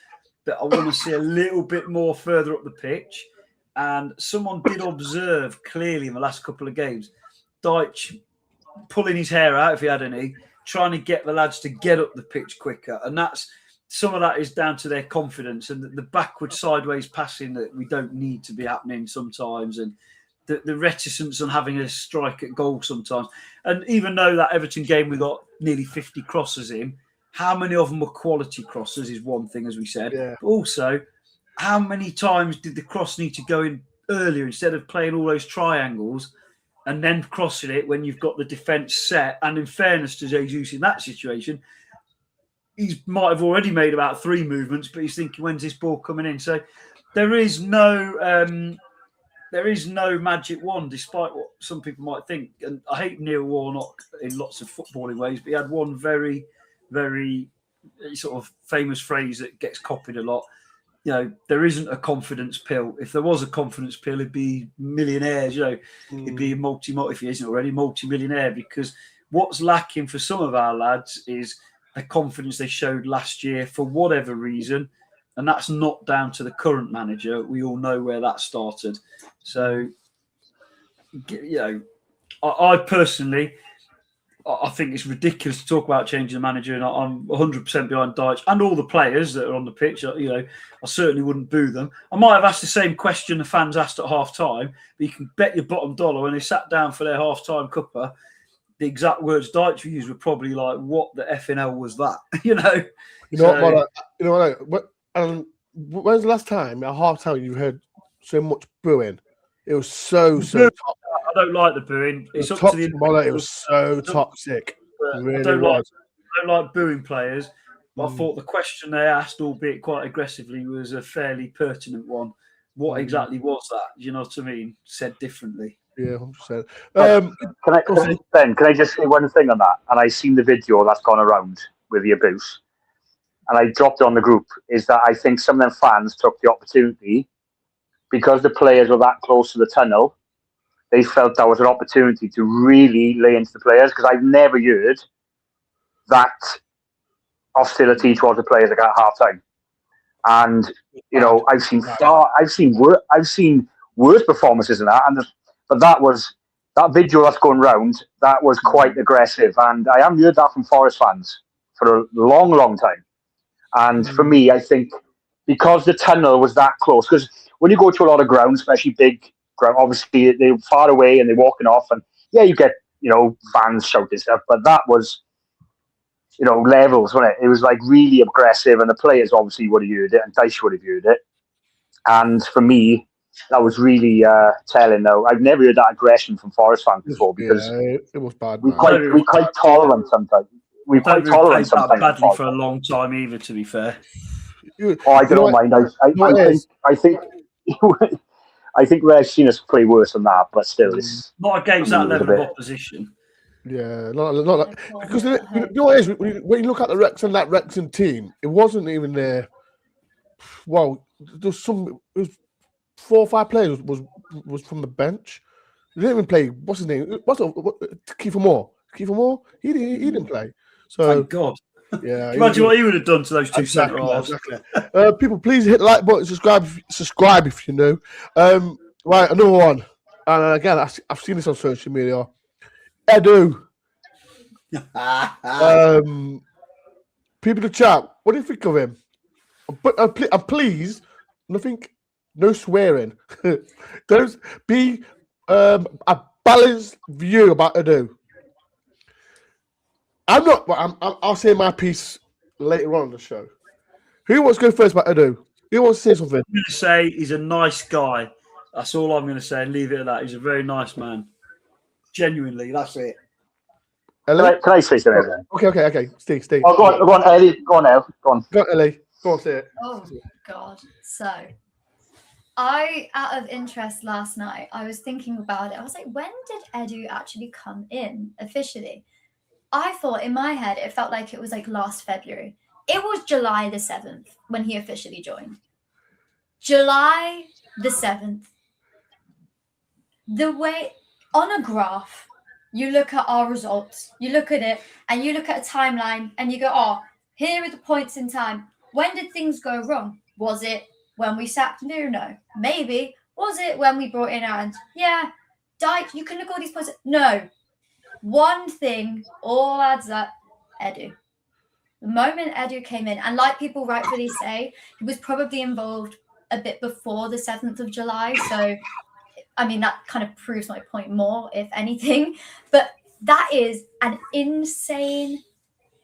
but I want to see a little bit more further up the pitch. And someone did observe clearly in the last couple of games, Dyche pulling his hair out if he had any, trying to get the lads to get up the pitch quicker. And some of that is down to their confidence and the backward sideways passing that we don't need to be happening sometimes. And the reticence on having a strike at goal sometimes. And even though that Everton game, we got nearly 50 crosses in, how many of them were quality crosses is one thing, as we said. Yeah. But also, how many times did the cross need to go in earlier instead of playing all those triangles and then crossing it when you've got the defence set? And in fairness to Jesus in that situation, he might have already made about 3 movements, but he's thinking, when's this ball coming in? So there is no magic wand, despite what some people might think. And I hate Neil Warnock in lots of footballing ways, but he had one very, very sort of famous phrase that gets copied a lot. There isn't a confidence pill. If there was a confidence pill, it'd be millionaires. It'd be if he isn't already, multi-millionaire. Because what's lacking for some of our lads is the confidence they showed last year for whatever reason, and that's not down to the current manager. We all know where that started. So, I personally, I think it's ridiculous to talk about changing the manager, and I'm 100% behind Dyche and all the players that are on the pitch. I certainly wouldn't boo them. I might have asked the same question the fans asked at half-time, but you can bet your bottom dollar when they sat down for their half-time cuppa, the exact words Dyche used were probably like, "What the effing hell was that?" When's the last time at half-time you heard so much booing? It was so toxic. I don't like the booing. It's up to the individual. It was so toxic. Really I don't like booing players. But I thought the question they asked, albeit quite aggressively, was a fairly pertinent one. What exactly was that? Do you know what I mean? Said differently. Yeah, 100%. Can I just say one thing on that? And I've seen the video that's gone around with the abuse, and I dropped it on the group, is that I think some of them fans took the opportunity, because the players were that close to the tunnel, they felt that was an opportunity to really lay into the players, because I've never heard that hostility towards the players at half time. And I've seen worse performances than that. But that video that's going round. That was quite aggressive, and I haven't heard that from Forest fans for a long, long time. And for me, I think because the tunnel was that close, because when you go to a lot of grounds, especially big ground, obviously they're far away and they're walking off, and you get fans shouting stuff, but that was levels, wasn't it? It was like really aggressive, and the players obviously would have heard it, and Dyche would have heard it. And for me, that was really telling. Now, I've never heard that aggression from Forest fans before, because it was bad. We're quite tolerant sometimes. We're quite tolerant sometimes. Badly for a long time, either. To be fair. I don't mind. I think I think we've seen us play worse than that, but still, it's not against that level of opposition. Yeah, not because what is, when you look at the Wrexham team, it wasn't even there. Well, there's it was 4 or 5 players was from the bench. They didn't even play. What's his name? Kiefer Moore. Kiefer Moore. He didn't play. So thank God. Yeah. Imagine what he would have done to those two centre halves. Exactly. People, please hit the like button, subscribe if you know. Right, another one. And again, I've seen this on social media. Edu. People in the chat, what do you think of him? But please, no swearing. Don't be a balanced view about Edu. I'll say my piece later on in the show. Who wants to go first about Edu? Who wants to say something? I'm going to say he's a nice guy. That's all I'm going to say. Leave it at that. He's a very nice man. Genuinely, that's it. Can I say something then? Okay. Steve. Oh, go on, Ellie. Go on, Elle. Go on. Go on, Ellie. Go on, say it. Oh, God. So, out of interest last night, I was thinking about it. I was like, when did Edu actually come in officially? I thought in my head, it felt like it was like last February. It was July the 7th when he officially joined. July the 7th. The way, on a graph, you look at our results, you look at it, and you look at a timeline, and you go, oh, here are the points in time. When did things go wrong? Was it when we sacked Nuno? Maybe. Was it when we brought in Aaron? Yeah. Dyche, you can look at all these points. No. One thing all adds up, Edu. The moment Edu came in, and like people rightfully say, he was probably involved a bit before the 7th of July. So, I mean, that kind of proves my point more, if anything. But that is an insane,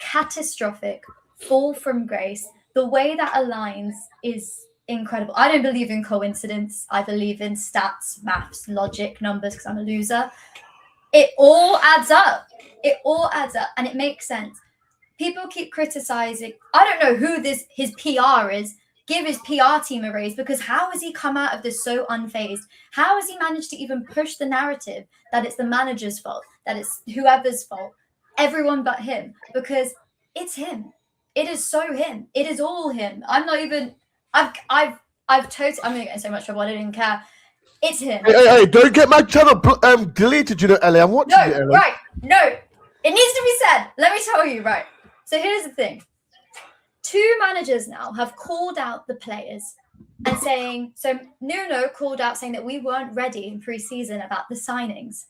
catastrophic fall from grace. The way that aligns is incredible. I don't believe in coincidence. I believe in stats, maths, logic, numbers, because I'm a loser. It all adds up. It all adds up, and it makes sense. People keep criticizing. I don't know who his PR is. Give his PR team a raise, because how has he come out of this so unfazed? How has he managed to even push the narrative that it's the manager's fault, that it's whoever's fault, everyone but him? Because it's him. It is so him. It is all him. I'm not even. I'm gonna get in so much trouble. I don't even care. It's him. Hey, don't get my channel deleted, Ellie. I'm watching it, Ellie. Right. No. It needs to be said. Let me tell you, right. So here's the thing. 2 managers now have called out the players and saying, so Nuno called out saying that we weren't ready in pre-season about the signings.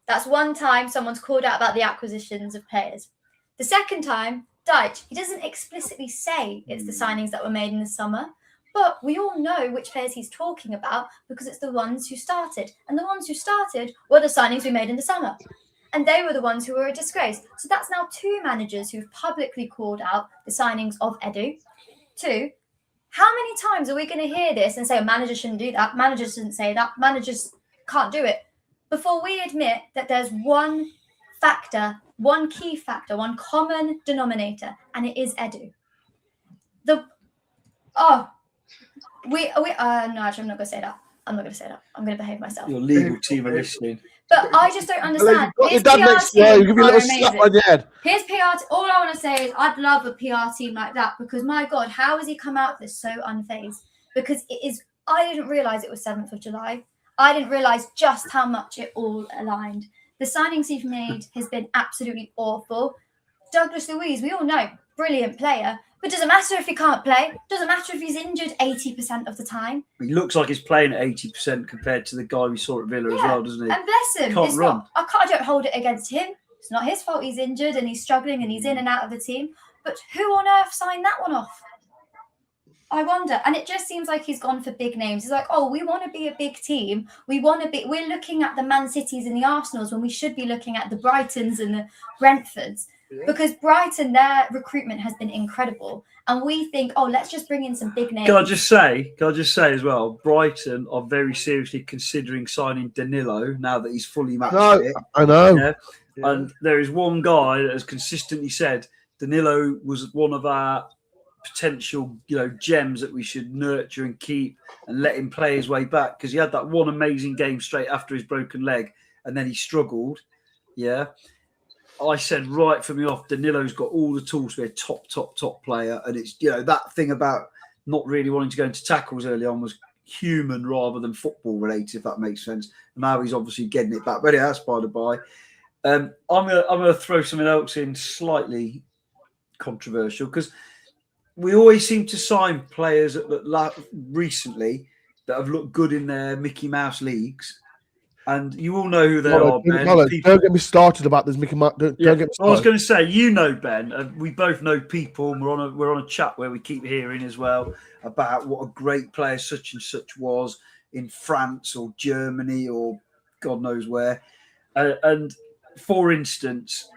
That's one time someone's called out about the acquisitions of players. The second time, Dyche, he doesn't explicitly say it's the signings that were made in the summer, but we all know which players he's talking about because it's the ones who started. And the ones who started were the signings we made in the summer. And they were the ones who were a disgrace. So that's now 2 managers who've publicly called out the signings of Edu. 2, how many times are we going to hear this and say, a manager shouldn't do that, managers shouldn't say that, managers can't do it, before we admit that there's one factor, one key factor, one common denominator, and it is Edu. No, actually, I'm not going to say that. I'm not going to say that. I'm going to behave myself. Your legal team are listening. But I just don't understand. His PR team give you a little slap on your head. His PR, all I want to say is I'd love a PR team like that, because my God, how has he come out of this so unfazed? Because it is, I didn't realise it was 7th of July. I didn't realise just how much it all aligned. The signings he's made has been absolutely awful. Douglas Luiz, we all know, brilliant player. But doesn't matter if he can't play. Doesn't matter if he's injured 80% of the time. He looks like he's playing at 80% compared to the guy we saw at Villa as well, doesn't he? And bless him. Can't run. I don't hold it against him. It's not his fault he's injured and he's struggling and he's in and out of the team. But who on earth signed that one off? I wonder. And it just seems like he's gone for big names. He's like, oh, we want to be a big team. We're looking at the Man Cities and the Arsenals when we should be looking at the Brightons and the Brentfords. Because Brighton, their recruitment has been incredible. And we think, oh, let's just bring in some big names. Can I just say as well, Brighton are very seriously considering signing Danilo now that he's fully match fit. I know. Yeah? Yeah. And there is one guy that has consistently said Danilo was one of our potential, gems that we should nurture and keep and let him play his way back, because he had that one amazing game straight after his broken leg and then he struggled. Yeah. I said right from the off, Danilo's got all the tools to be a top player. And it's, that thing about not really wanting to go into tackles early on was human rather than football related, if that makes sense. And now he's obviously getting it back. But yeah, that's by the by. I'm gonna throw something else in slightly controversial, because we always seem to sign players recently that have looked good in their Mickey Mouse leagues. And you all know who they are, Ben. Don't get me started about this Mickey Mouse. Don't get me started. I was going to say, Ben. We both know people, and we're on a chat where we keep hearing as well about what a great player such and such was in France or Germany or God knows where. And for instance,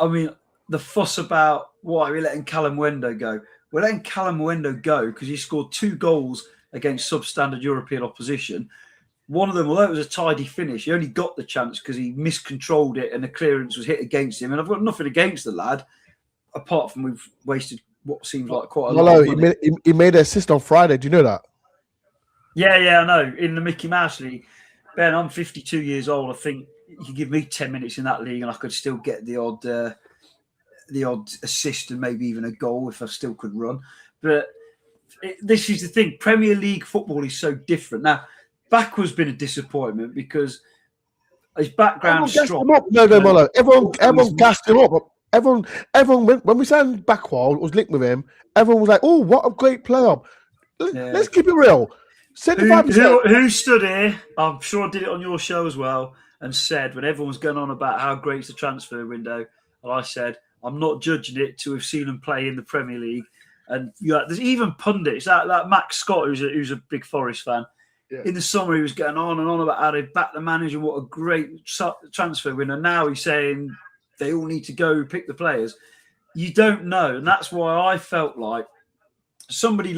I mean, the fuss about why we're letting Callum Wendo go. We're letting Callum Wendo go because he scored 2 goals against substandard European opposition. One of them, although it was a tidy finish, he only got the chance because he miscontrolled it and the clearance was hit against him. And I've got nothing against the lad, apart from we've wasted what seems like quite a lot of money. He made an assist on Friday. Do you know that? Yeah, I know. In the Mickey Mouse League. Ben, I'm 52 years old. I think you could give me 10 minutes in that league and I could still get the odd assist and maybe even a goal if I still could run. But this is the thing. Premier League football is so different. Now, Backwards been a disappointment because his background's strong. No. Everyone gassed him up. Everyone when we signed Backwell, was linked with him. Everyone was like, "Oh, what a great player!" Let's keep it real. 75%. Who stood here? I'm sure I did it on your show as well, and said when everyone was going on about how great's the transfer window, and I said I'm not judging it to have seen him play in the Premier League. And there's even pundits that Max Scott, who's a big Forest fan. Yeah. In the summer, he was getting on and on about how they back the manager and what a great transfer winner. Now he's saying they all need to go pick the players. You don't know. And that's why I felt like somebody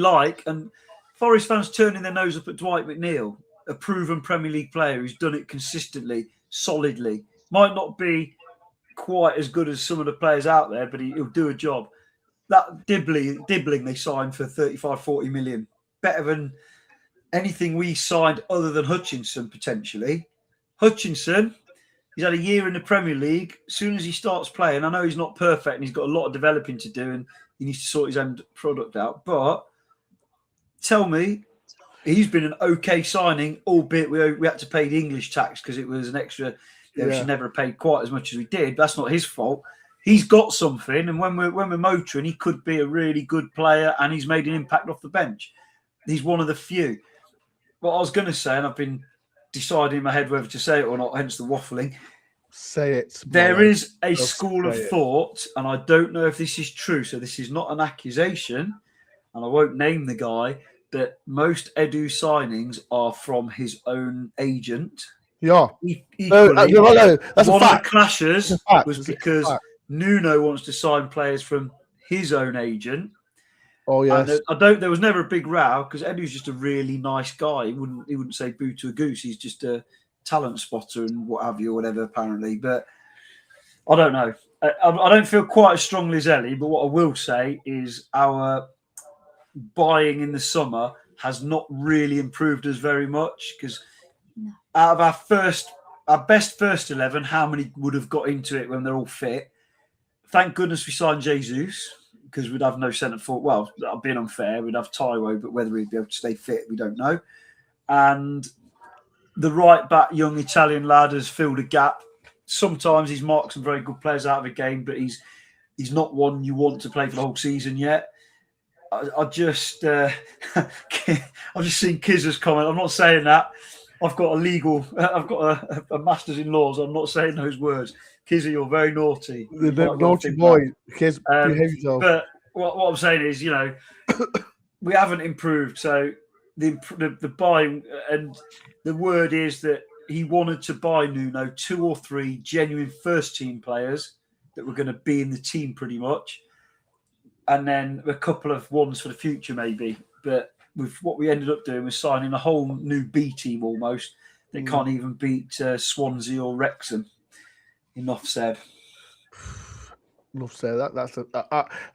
and Forest fans turning their nose up at Dwight McNeil, a proven Premier League player who's done it consistently, solidly. Might not be quite as good as some of the players out there, but he'll do a job. That Dibbling they signed for 35, 40 million. Better than anything we signed other than Hutchinson, potentially. Hutchinson, he's had a year in the Premier League. As soon as he starts playing, I know he's not perfect and he's got a lot of developing to do and he needs to sort his own product out. But tell me, he's been an okay signing, albeit we had to pay the English tax because it was an extra. We should never have paid quite as much as we did. That's not his fault. He's got something, and when we're motoring, he could be a really good player and he's made an impact off the bench. He's one of the few. What I was going to say, and I've been deciding in my head whether to say it or not, hence the waffling. Say it. There is a school of thought, and I don't know if this is true, so this is not an accusation, and I won't name the guy, that most Edu signings are from his own agent. Yeah. Equally, that's one a fact. of the clashes was because Nuno wants to sign players from his own agent. Oh yes, there was never a big row because Edu's just a really nice guy. He wouldn't say boo to a goose. He's just a talent spotter and what have you, or whatever. Apparently, but I don't know. I don't feel quite as strongly as Ellie. But what I will say is our buying in the summer has not really improved us very much because out of our best first 11, how many would have got into it when they're all fit? Thank goodness we signed Jesus. Because we'd have no centre forward. Well, I'm being unfair. We'd have Taiwo, but whether he'd be able to stay fit, we don't know. And the right back, young Italian lad, has filled a gap. Sometimes he's marked some very good players out of a game, but he's he's not one you want to play for the whole season yet. I just I've just seen Kizza's comment. I'm not saying that. I've got a master's in laws. I'm not saying those words. Kizza, you're very naughty. The naughty boy. Kiz, behave yourself. But what I'm saying is, we haven't improved. So the buying, and the word is that he wanted to buy Nuno 2 or 3 genuine first team players that were going to be in the team pretty much. And then a couple of ones for the future, maybe. But with what we ended up doing was signing a whole new B team almost. They can't even beat Swansea or Wrexham. Enough said. Enough said.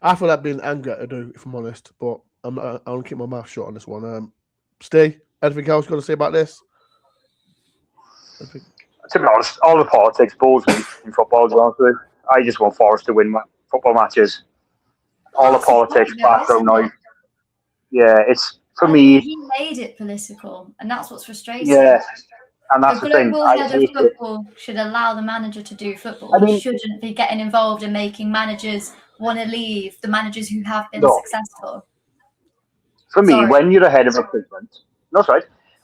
I feel like being angry to do, if I'm honest. But I'll keep my mouth shut on this one. Steve, anything else you got to say about this? To be honest, all the politics bores me in football. I just want Forest to win football matches. All the politics, background noise. Yeah, it's for me. He made it political, and that's what's frustrating. Yeah, and that's the the thing. global head of football should allow the manager to do football. He shouldn't be getting involved in making managers want to leave. The managers who have been successful. For me, when you're ahead of recruitment,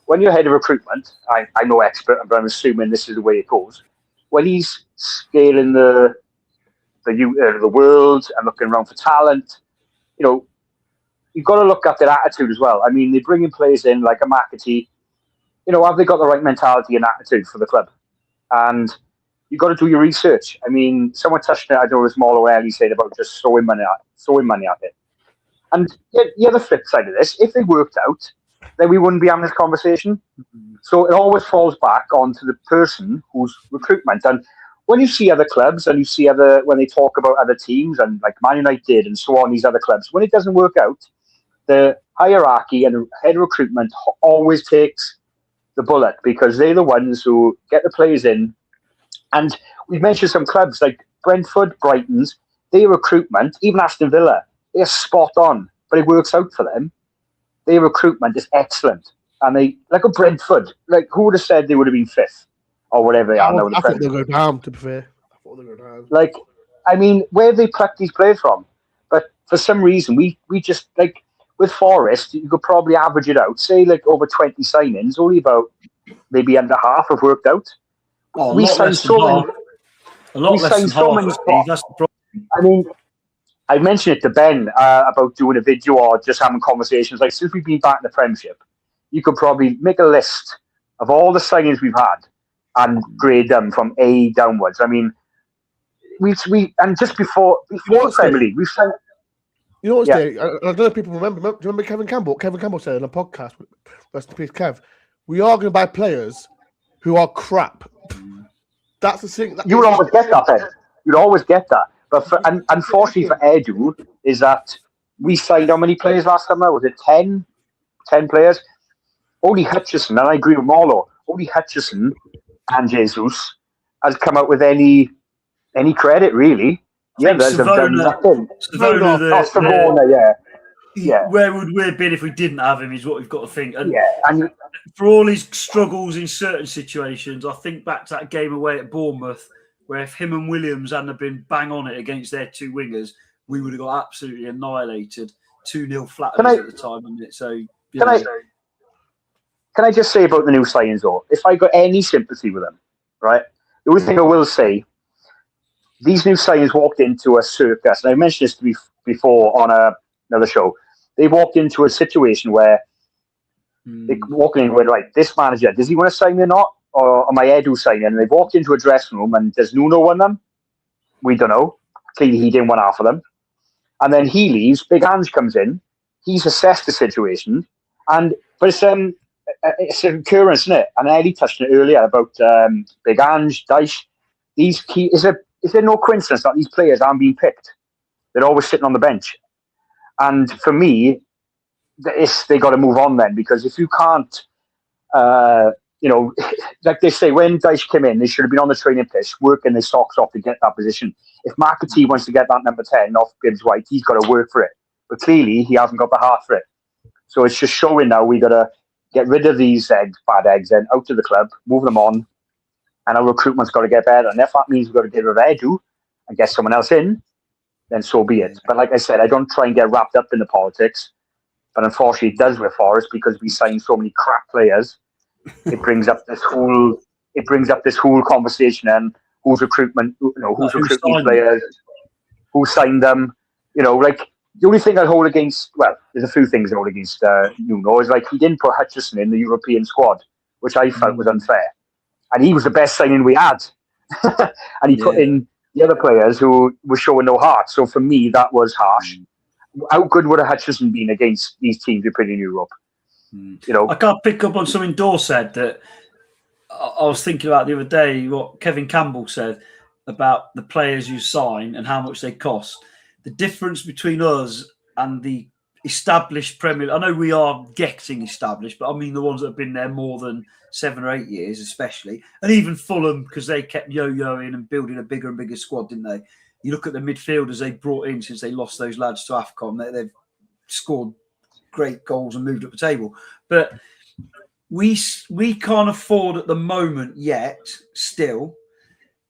when you're ahead of recruitment, I'm no expert, but I'm assuming this is the way it goes. When he's scaling the world and looking around for talent, you've got to look at their attitude as well. I mean, they bring in players in like a McAtee. Have they got the right mentality and attitude for the club? And you've got to do your research. I mean, someone touched it. I don't know, it was Motherwell, he said about just throwing money at it. And the other flip side of this, if they worked out, then we wouldn't be having this conversation. So it always falls back onto the person who's recruitment. And when you see other clubs and you see when they talk about other teams and like Man United and so on, these other clubs, when it doesn't work out, the hierarchy and head recruitment always takes the bullet because they're the ones who get the players in. And we've mentioned some clubs like Brentford, Brighton's, their recruitment, even Aston Villa, they're spot on, but it works out for them. Their recruitment is excellent. And they, like a Brentford, like who would have said they would have been 5th? Or whatever they are now. I thought they'll go down, to be fair. Like, I mean, where have they plucked these players from? But for some reason, we just, like, with Forest, you could probably average it out. Say, like, over 20 signings, only about maybe under half have worked out. Oh, we signed so many. A lot less than half, Steve. That's the problem. I mean, I mentioned it to Ben about doing a video or just having conversations. Like, since we've been back in the Premiership, you could probably make a list of all the signings we've had and grade them from A downwards. I mean, we and just before the Premier League, we've signed. You know what's there? I don't know if people remember. Do you remember Kevin Campbell? Kevin Campbell said in a podcast, rest in peace, Kev, we are going to buy players who are crap. That's the thing. You would always get that, Ben. You'd always get that. But unfortunately for Edu, is that we signed how many players last summer? Was it 10? 10 players? Only Hutchison, and I agree with Marlo, only Hutchison and Jesus has come out with any credit, really. Yeah, there's done nothing. Savona, yeah. Where would we have been if we didn't have him is what we've got to think. And for all his struggles in certain situations, I think back to that game away at Bournemouth, where if him and Williams hadn't have been bang on it against their 2 wingers, we would have got absolutely annihilated. 2-0 flat at the time, wasn't it? So, Can I just say about the new signings, though? If I got any sympathy with them, right? The only thing I will say, these new signings walked into a circus, and I mentioned this before on another show. They walked into a situation where they walked in with, like, this manager, does he want to sign me or not? Or am I Edu signing? And they walked into a dressing room, and does Nuno want them? We don't know. Clearly, he didn't want half of them. And then he leaves. Big Ange comes in. He's assessed the situation, but it's an occurrence, isn't it? And Eddie touched on it earlier about Big Ange, Dyche. Is there no coincidence that these players aren't being picked? They're always sitting on the bench. And for me, they got to move on then, because if you can't, like they say, when Dyche came in, they should have been on the training pitch, working their socks off to get that position. If McAtee wants to get that number 10 off Gibbs White, he's got to work for it. But clearly, he hasn't got the heart for it. So it's just showing now we got to get rid of these bad eggs and out of the club, move them on, and our recruitment's got to get better. And if that means we've got to get rid of Edu and get someone else in, then so be it. But like I said, I don't try and get wrapped up in the politics. But unfortunately, it does with Forest because we signed so many crap players. It brings up this whole conversation and who's recruiting these players, who signed them. Like the only thing I hold against, well, there's a few things I hold against Nuno is like he didn't put Hutchison in the European squad, which I felt was unfair, and he was the best signing we had, and he put in the other players who were showing no heart. So for me, that was harsh. How good would a Hutchison been against these teams we played in Europe? I can't pick up on something Dore said that I was thinking about the other day, what Kevin Campbell said about the players you sign and how much they cost. The difference between us and the established Premier League, I know we are getting established, but I mean the ones that have been there more than 7 or 8 years especially, and even Fulham, because they kept yo-yoing and building a bigger and bigger squad, didn't they? You look at the midfielders they brought in since they lost those lads to AFCON, they've scored great goals and moved up the table. But we can't afford at the moment yet, still,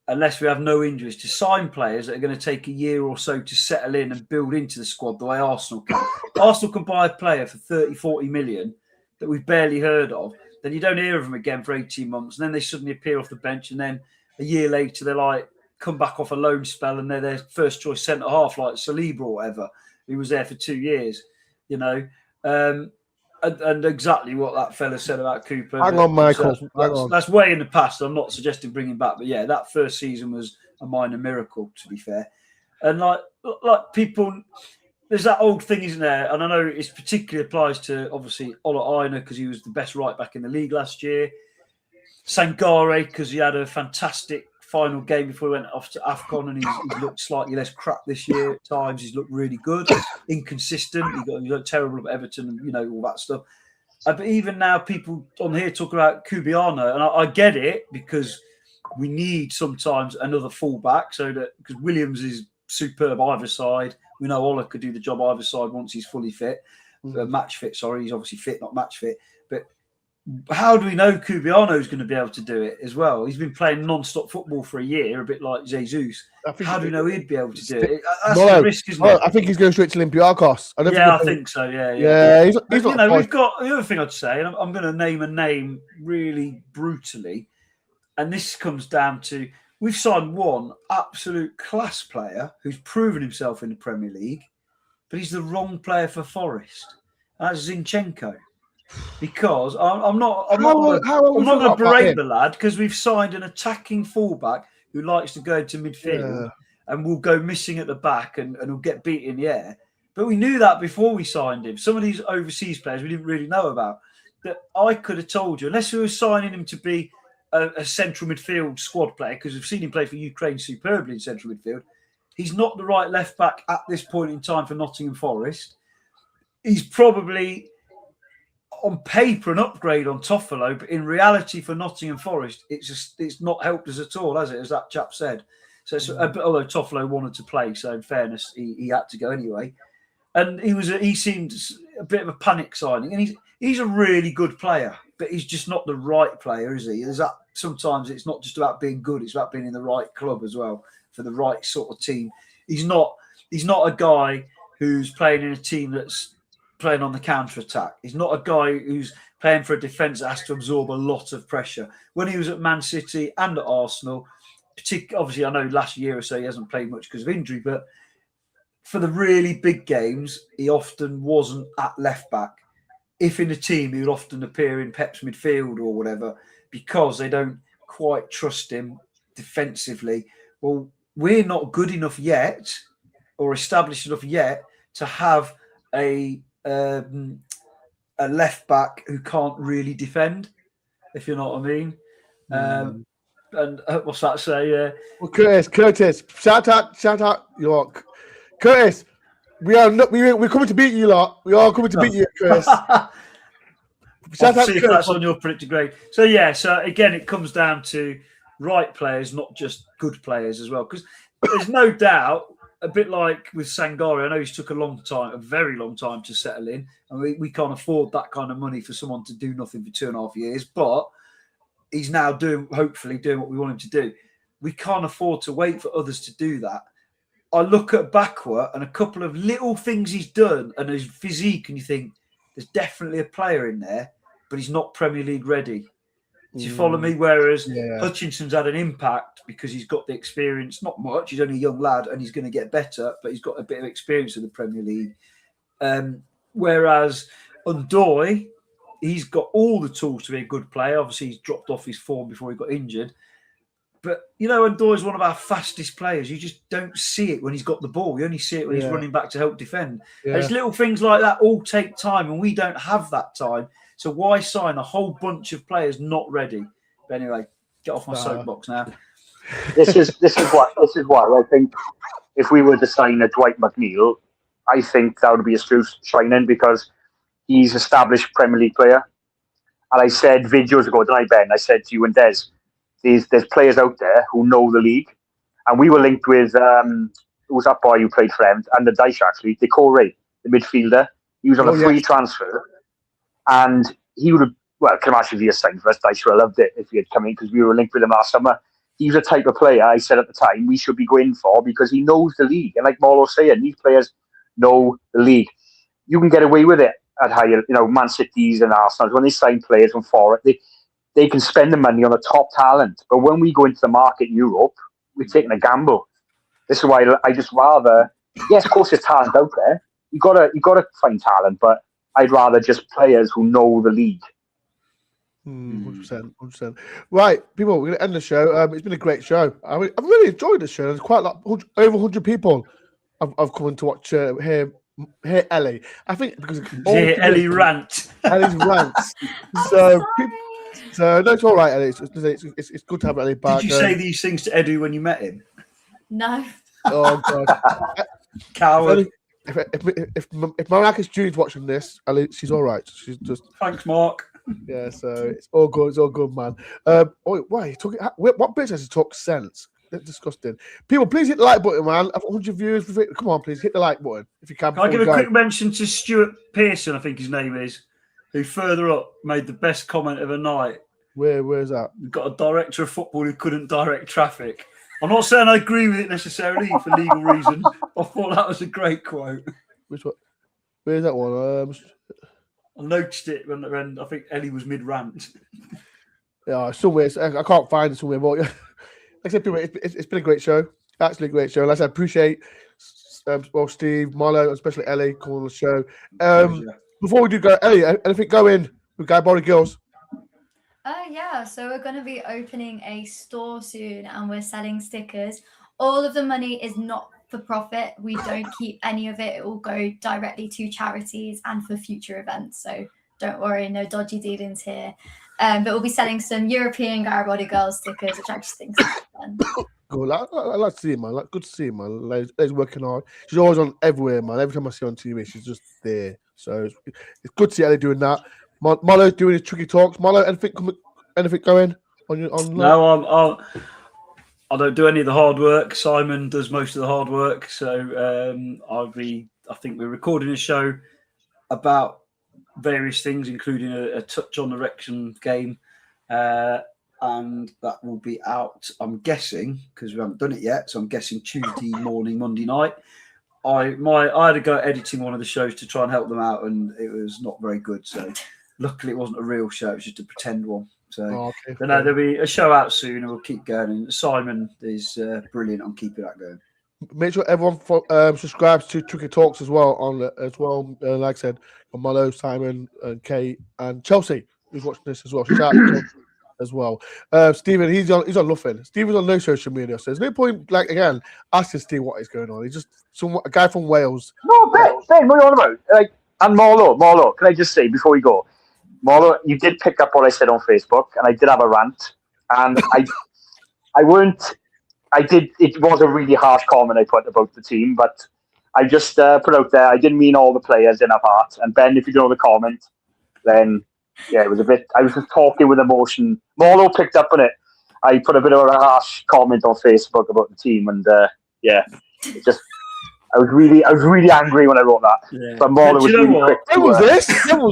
unless we have no injuries, to sign players that are going to take a year or so to settle in and build into the squad the way Arsenal can. Arsenal can buy a player for 30, 40 million that we've barely heard of. Then you don't hear of them again for 18 months. And then they suddenly appear off the bench. And then a year later, they're like, come back off a loan spell and they're their first choice centre half, like Saliba or whatever, who was there for 2 years, and exactly what that fella said about Cooper. Hang on, Michael. That's way in the past. I'm not suggesting bringing back, but yeah, that first season was a minor miracle, to be fair. And like people, there's that old thing, isn't there? And I know it particularly applies to obviously Ola Aina because he was the best right back in the league last year. Sangare because he had a fantastic final game before he went off to AFCON and he's looked slightly less crap this year at times. He's looked really good, inconsistent. He got terrible at Everton and, all that stuff. But even now people on here talk about Cubiano, and I get it because we need sometimes another fullback because Williams is superb either side. We know Ola could do the job either side once he's fully fit. Match fit, sorry. He's obviously fit, not match fit. But how do we know Cubiano is going to be able to do it as well? He's been playing non-stop football for a year, a bit like Jesus. How do we know he'd be able to do it? That's the risk, isn't it? I think he's going straight to Olympiacos. I think so. Yeah. He's not we've got the other thing I'd say, and I'm going to name a name really brutally, and this comes down to we've signed one absolute class player who's proven himself in the Premier League, but he's the wrong player for Forest. That's Zinchenko. Because I'm not going to berate the lad because we've signed an attacking fullback who likes to go into midfield and will go missing at the back and will get beat in the air. But we knew that before we signed him. Some of these overseas players we didn't really know about. That I could have told you, unless we were signing him to be a central midfield squad player, because we've seen him play for Ukraine superbly in central midfield. He's not the right left back at this point in time for Nottingham Forest. He's probably on paper an upgrade on Toffolo, but in reality for Nottingham Forest, it's not helped us at all, has it? As that chap said. So although Toffolo wanted to play, so in fairness, he had to go anyway. And he seemed a bit of a panic signing, and he's a really good player, but he's just not the right player, is he? Sometimes it's not just about being good; it's about being in the right club as well for the right sort of team. He's not a guy who's playing in a team that's playing on the counter-attack. He's not a guy who's playing for a defence that has to absorb a lot of pressure. When he was at Man City and at Arsenal, obviously I know last year or so he hasn't played much because of injury, but for the really big games, he often wasn't at left-back. If in a team, he would often appear in Pep's midfield or whatever because they don't quite trust him defensively. Well, we're not good enough yet or established enough yet to have a left back who can't really defend, if you know what I mean. And what's that say? Well, Curtis, shout out, York. Curtis, we're coming to beat you lot. We are coming to beat you, Curtis. Shout out, see if that's on your predicted grade. So again, it comes down to right players, not just good players as well. Because there's no doubt. A bit like with Sangare, I know he's took a very long time to settle in, and we can't afford that kind of money for someone to do nothing for 2.5 years. But he's now hopefully doing what we want him to do. We can't afford to wait for others to do that. I look at Bakwa and a couple of little things he's done and his physique, and you think there's definitely a player in there, but he's not Premier League ready. Do you follow me? Whereas Hutchinson's had an impact because he's got the experience, not much. He's only a young lad and he's going to get better, but he's got a bit of experience in the Premier League. Whereas Undoy, he's got all the tools to be a good player. Obviously, he's dropped off his form before he got injured. But, you know, Undoy is one of our fastest players. You just don't see it when he's got the ball. You only see it when he's running back to help defend. Yeah. There's little things like that all take time, and we don't have that time. So why sign a whole bunch of players not ready? But anyway, get off my soapbox now. This is why I think if we were to sign a Dwight McNeil, I think that would be a true signing because he's established Premier League player. And I said videos ago, didn't I, Ben? I said to you and Des, there's players out there who know the league. And we were linked with who was that boy who played for them under Dyche actually, Decore, the midfielder. He was on a free transfer. And he would have, well, can imagine if he had signed for us, Dyche would have loved it if he had come in because we were linked with him last summer. He's the type of player I said at the time we should be going for because he knows the league. And like Marlo's saying, these players know the league. You can get away with it at higher, Man City's and Arsenal's. When they sign players from Forest, they can spend the money on the top talent. But when we go into the market in Europe, we're taking a gamble. This is why I just rather, yes, of course there's talent out there. You gotta find talent, but I'd rather just players who know the league. 100%. Right, people, we're going to end the show. It's been a great show. I've really enjoyed the show. There's quite a lot, over 100 people I've come in to watch hear Ellie. I think because Ellie rant. Ellie's rants. So no, it's all right, Ellie. It's good to have Ellie back. Did you say these things to Edu when you met him? No. Oh God, coward. If Marcus Jude's watching this, Ellie, she's all right. She's just. Thanks, Mark. Yeah, so it's all good. It's all good, man. Why you talking? What bits has to talk sense? That's disgusting. People, please hit the like button, man. I've 100 viewers. Come on, please hit the like button if you can. Can I give a quick mention to Stuart Pearson? I think his name is, who further up made the best comment of the night. Where's that? We've got a director of football who couldn't direct traffic. I'm not saying I agree with it necessarily for legal reasons. I thought that was a great quote. Which one? Where's that one? I noticed it when I think Ellie was mid-rant. Yeah, somewhere. I can't find it somewhere. But like I said, people, it's been a great show. Absolutely great show. Like I said, I appreciate Steve, Marlo, and especially Ellie calling on the show. Before we do go, Ellie, anything going with Guy Body Girls? Yeah, so we're going to be opening a store soon and we're selling stickers. All of the money is not for profit. We don't keep any of it. It will go directly to charities and for future events. So don't worry, no dodgy dealings here. But we'll be selling some European Garibaldi Girls stickers, which I just think is fun. Cool. I like to see it, man. Good to see it, man. Lady's working hard. She's always on everywhere, man. Every time I see her on TV, she's just there. So it's good to see Ellie doing that. Marlo doing his tricky talks. Marlo, anything going on? No, I don't do any of the hard work. Simon does most of the hard work. So I think we're recording a show about various things, including a touch on the Wrexham game. And that will be out, I'm guessing, because we haven't done it yet. So I'm guessing Tuesday morning, Monday night. I had to go editing one of the shows to try and help them out, and it was not very good. So luckily it wasn't a real show. It was just a pretend one. So but no, there'll be a show out soon, and we'll keep going. And Simon is brilliant on keeping that going. Make sure everyone subscribes to Tricky Talks as well. Like I said, Marlo, Simon, and Kate, and Chelsea, who's watching this as well. Shout out to Chelsea as well. Stephen, he's on nothing. Stephen's on no social media, so there's no point, again, asking Steve what is going on. He's just a guy from Wales. No, Ben, what are you on about? And Marlo, can I just say before we go, Marlo, you did pick up what I said on Facebook, and I did have a rant, and it was a really harsh comment I put about the team, but I just put out there, I didn't mean all the players in our heart. And Ben, if you know the comment, then yeah, it was a bit, I was just talking with emotion. Marlo picked up on it. I put a bit of a harsh comment on Facebook about the team, and I was really angry when I wrote that. Yeah. But Marlo was really quick. When was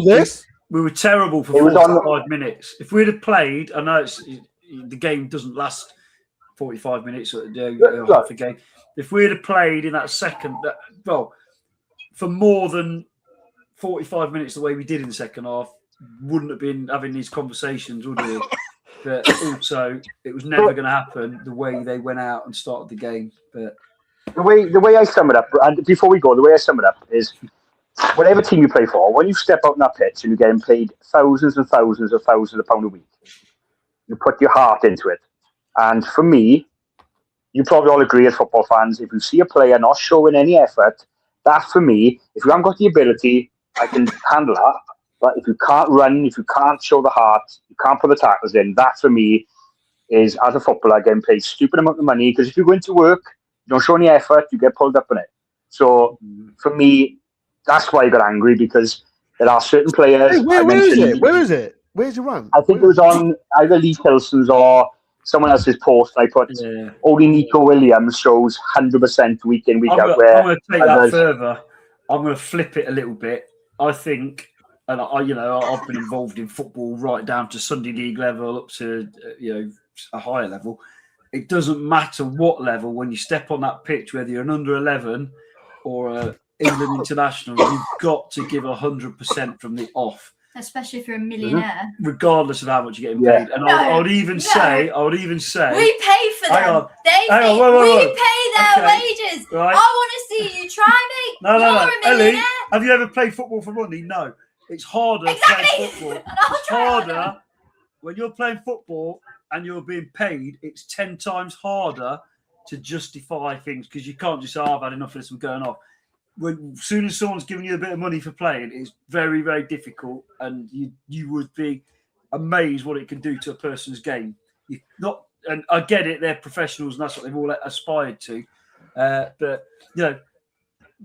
this? We were terrible for 45 minutes. If we'd have played, I know the game doesn't last 45 minutes or Right. half a game. If we'd have played in that second, for more than 45 minutes the way we did in the second half, wouldn't have been having these conversations, would we? But also, it was never going to happen the way they went out and started the game. But the way I sum it up, and before we go, the way I sum it up is whatever team you play for, when you step out on that pitch and you're getting paid thousands and thousands of £1,000s a week, you put your heart into it. And for me, you probably all agree as football fans, if you see a player not showing any effort, that for me, if you haven't got the ability, I can handle that. But if you can't run, if you can't show the heart, you can't put the tackles in, that for me is, as a footballer, getting paid stupid amount of money. Because if you go into work, you don't show any effort, you get pulled up in it. So for me, that's why I got angry, because there are certain players. Hey, where is it? Where is it? Where's your run? I think it was on either Lee Tilson's or someone else's post. I put only Nico Williams shows 100% week in, week out. I'm going to take that further. I'm going to flip it a little bit. I think, and I've been involved in football right down to Sunday League level up to a higher level. It doesn't matter what level, when you step on that pitch, whether you're an under 11 or a England international, you've got to give 100% from the off. Especially if you're a millionaire. Regardless of how much you're getting paid. And I would even say we pay for them. Wait. We pay their wages. Right. I want to see you try, mate. No. Ellie, have you ever played football for money? No. It's harder playing football. It's harder when you're playing football and you're being paid. It's 10 times harder to justify things, because you can't just say, I've had enough of this, I'm going off. As soon as someone's giving you a bit of money for playing, it's very, very difficult, and you would be amazed what it can do to a person's game. And I get it; they're professionals, and that's what they've all aspired to. But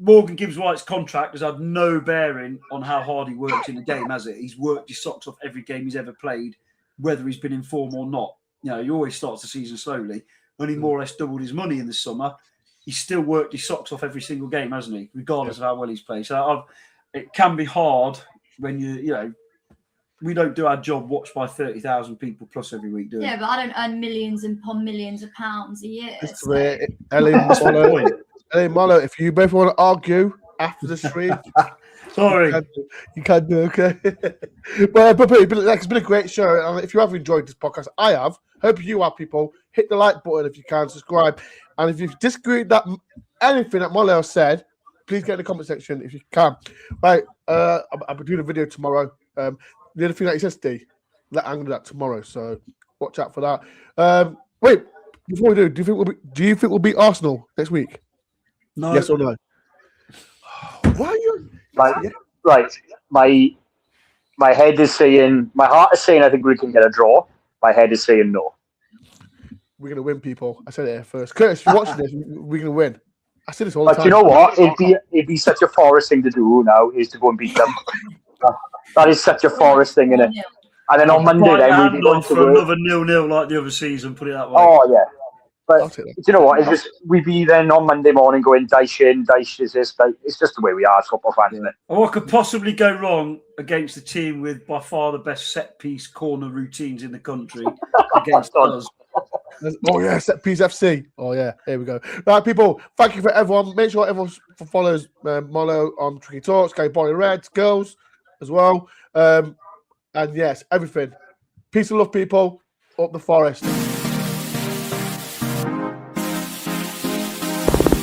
Morgan Gibbs White's contract has had no bearing on how hard he works in the game, has it? He's worked his socks off every game he's ever played, whether he's been in form or not. He always starts the season slowly. Only more or less doubled his money in the summer. He's still worked his socks off every single game, hasn't he? Regardless of how well he's played. So it can be hard when we don't do our job watched by 30,000 people plus every week, do we? Yeah, but I don't earn millions upon millions of pounds a year. Ellie Marlowe, if you both want to argue after the stream, sorry, you can do, okay. But it's been a great show. And if you have enjoyed this podcast, I have. Hope you have, people. Hit the like button if you can, subscribe. And if you've disagreed that anything that Marlowe said, please get in the comment section if you can. Right, I'll be doing a video tomorrow. The other thing that he says, Steve, I'm going to do that tomorrow, so watch out for that. Wait, before we do you think we'll beat Arsenal next week? No. Yes or no? Why are you? Right. My head is saying, my heart is saying I think we can get a draw. My head is saying no. We're going to win, people. I said it here first. Curtis, if you're watching this, we're going to win. I say this all the time. But you know what? It'd be such a Forest thing to do now, is to go and beat them. That is such a Forest thing, isn't it? And then on Monday, then we'll be going for another 0-0 like the other season. Put it that way. Oh yeah. But you know what? It's just we'd be then on Monday morning going Dyche is this. It's just the way we are as football fans, isn't it? And what could possibly go wrong against the team with by far the best set piece corner routines in the country against us? Oh yeah, set piece FC. Oh yeah, here we go. Right, people. Thank you for everyone. Make sure everyone follows Molo on Tricky Talks, Gay Bonnie Reds, girls as well. And yes, everything. Peace and love, people. Up the Forest.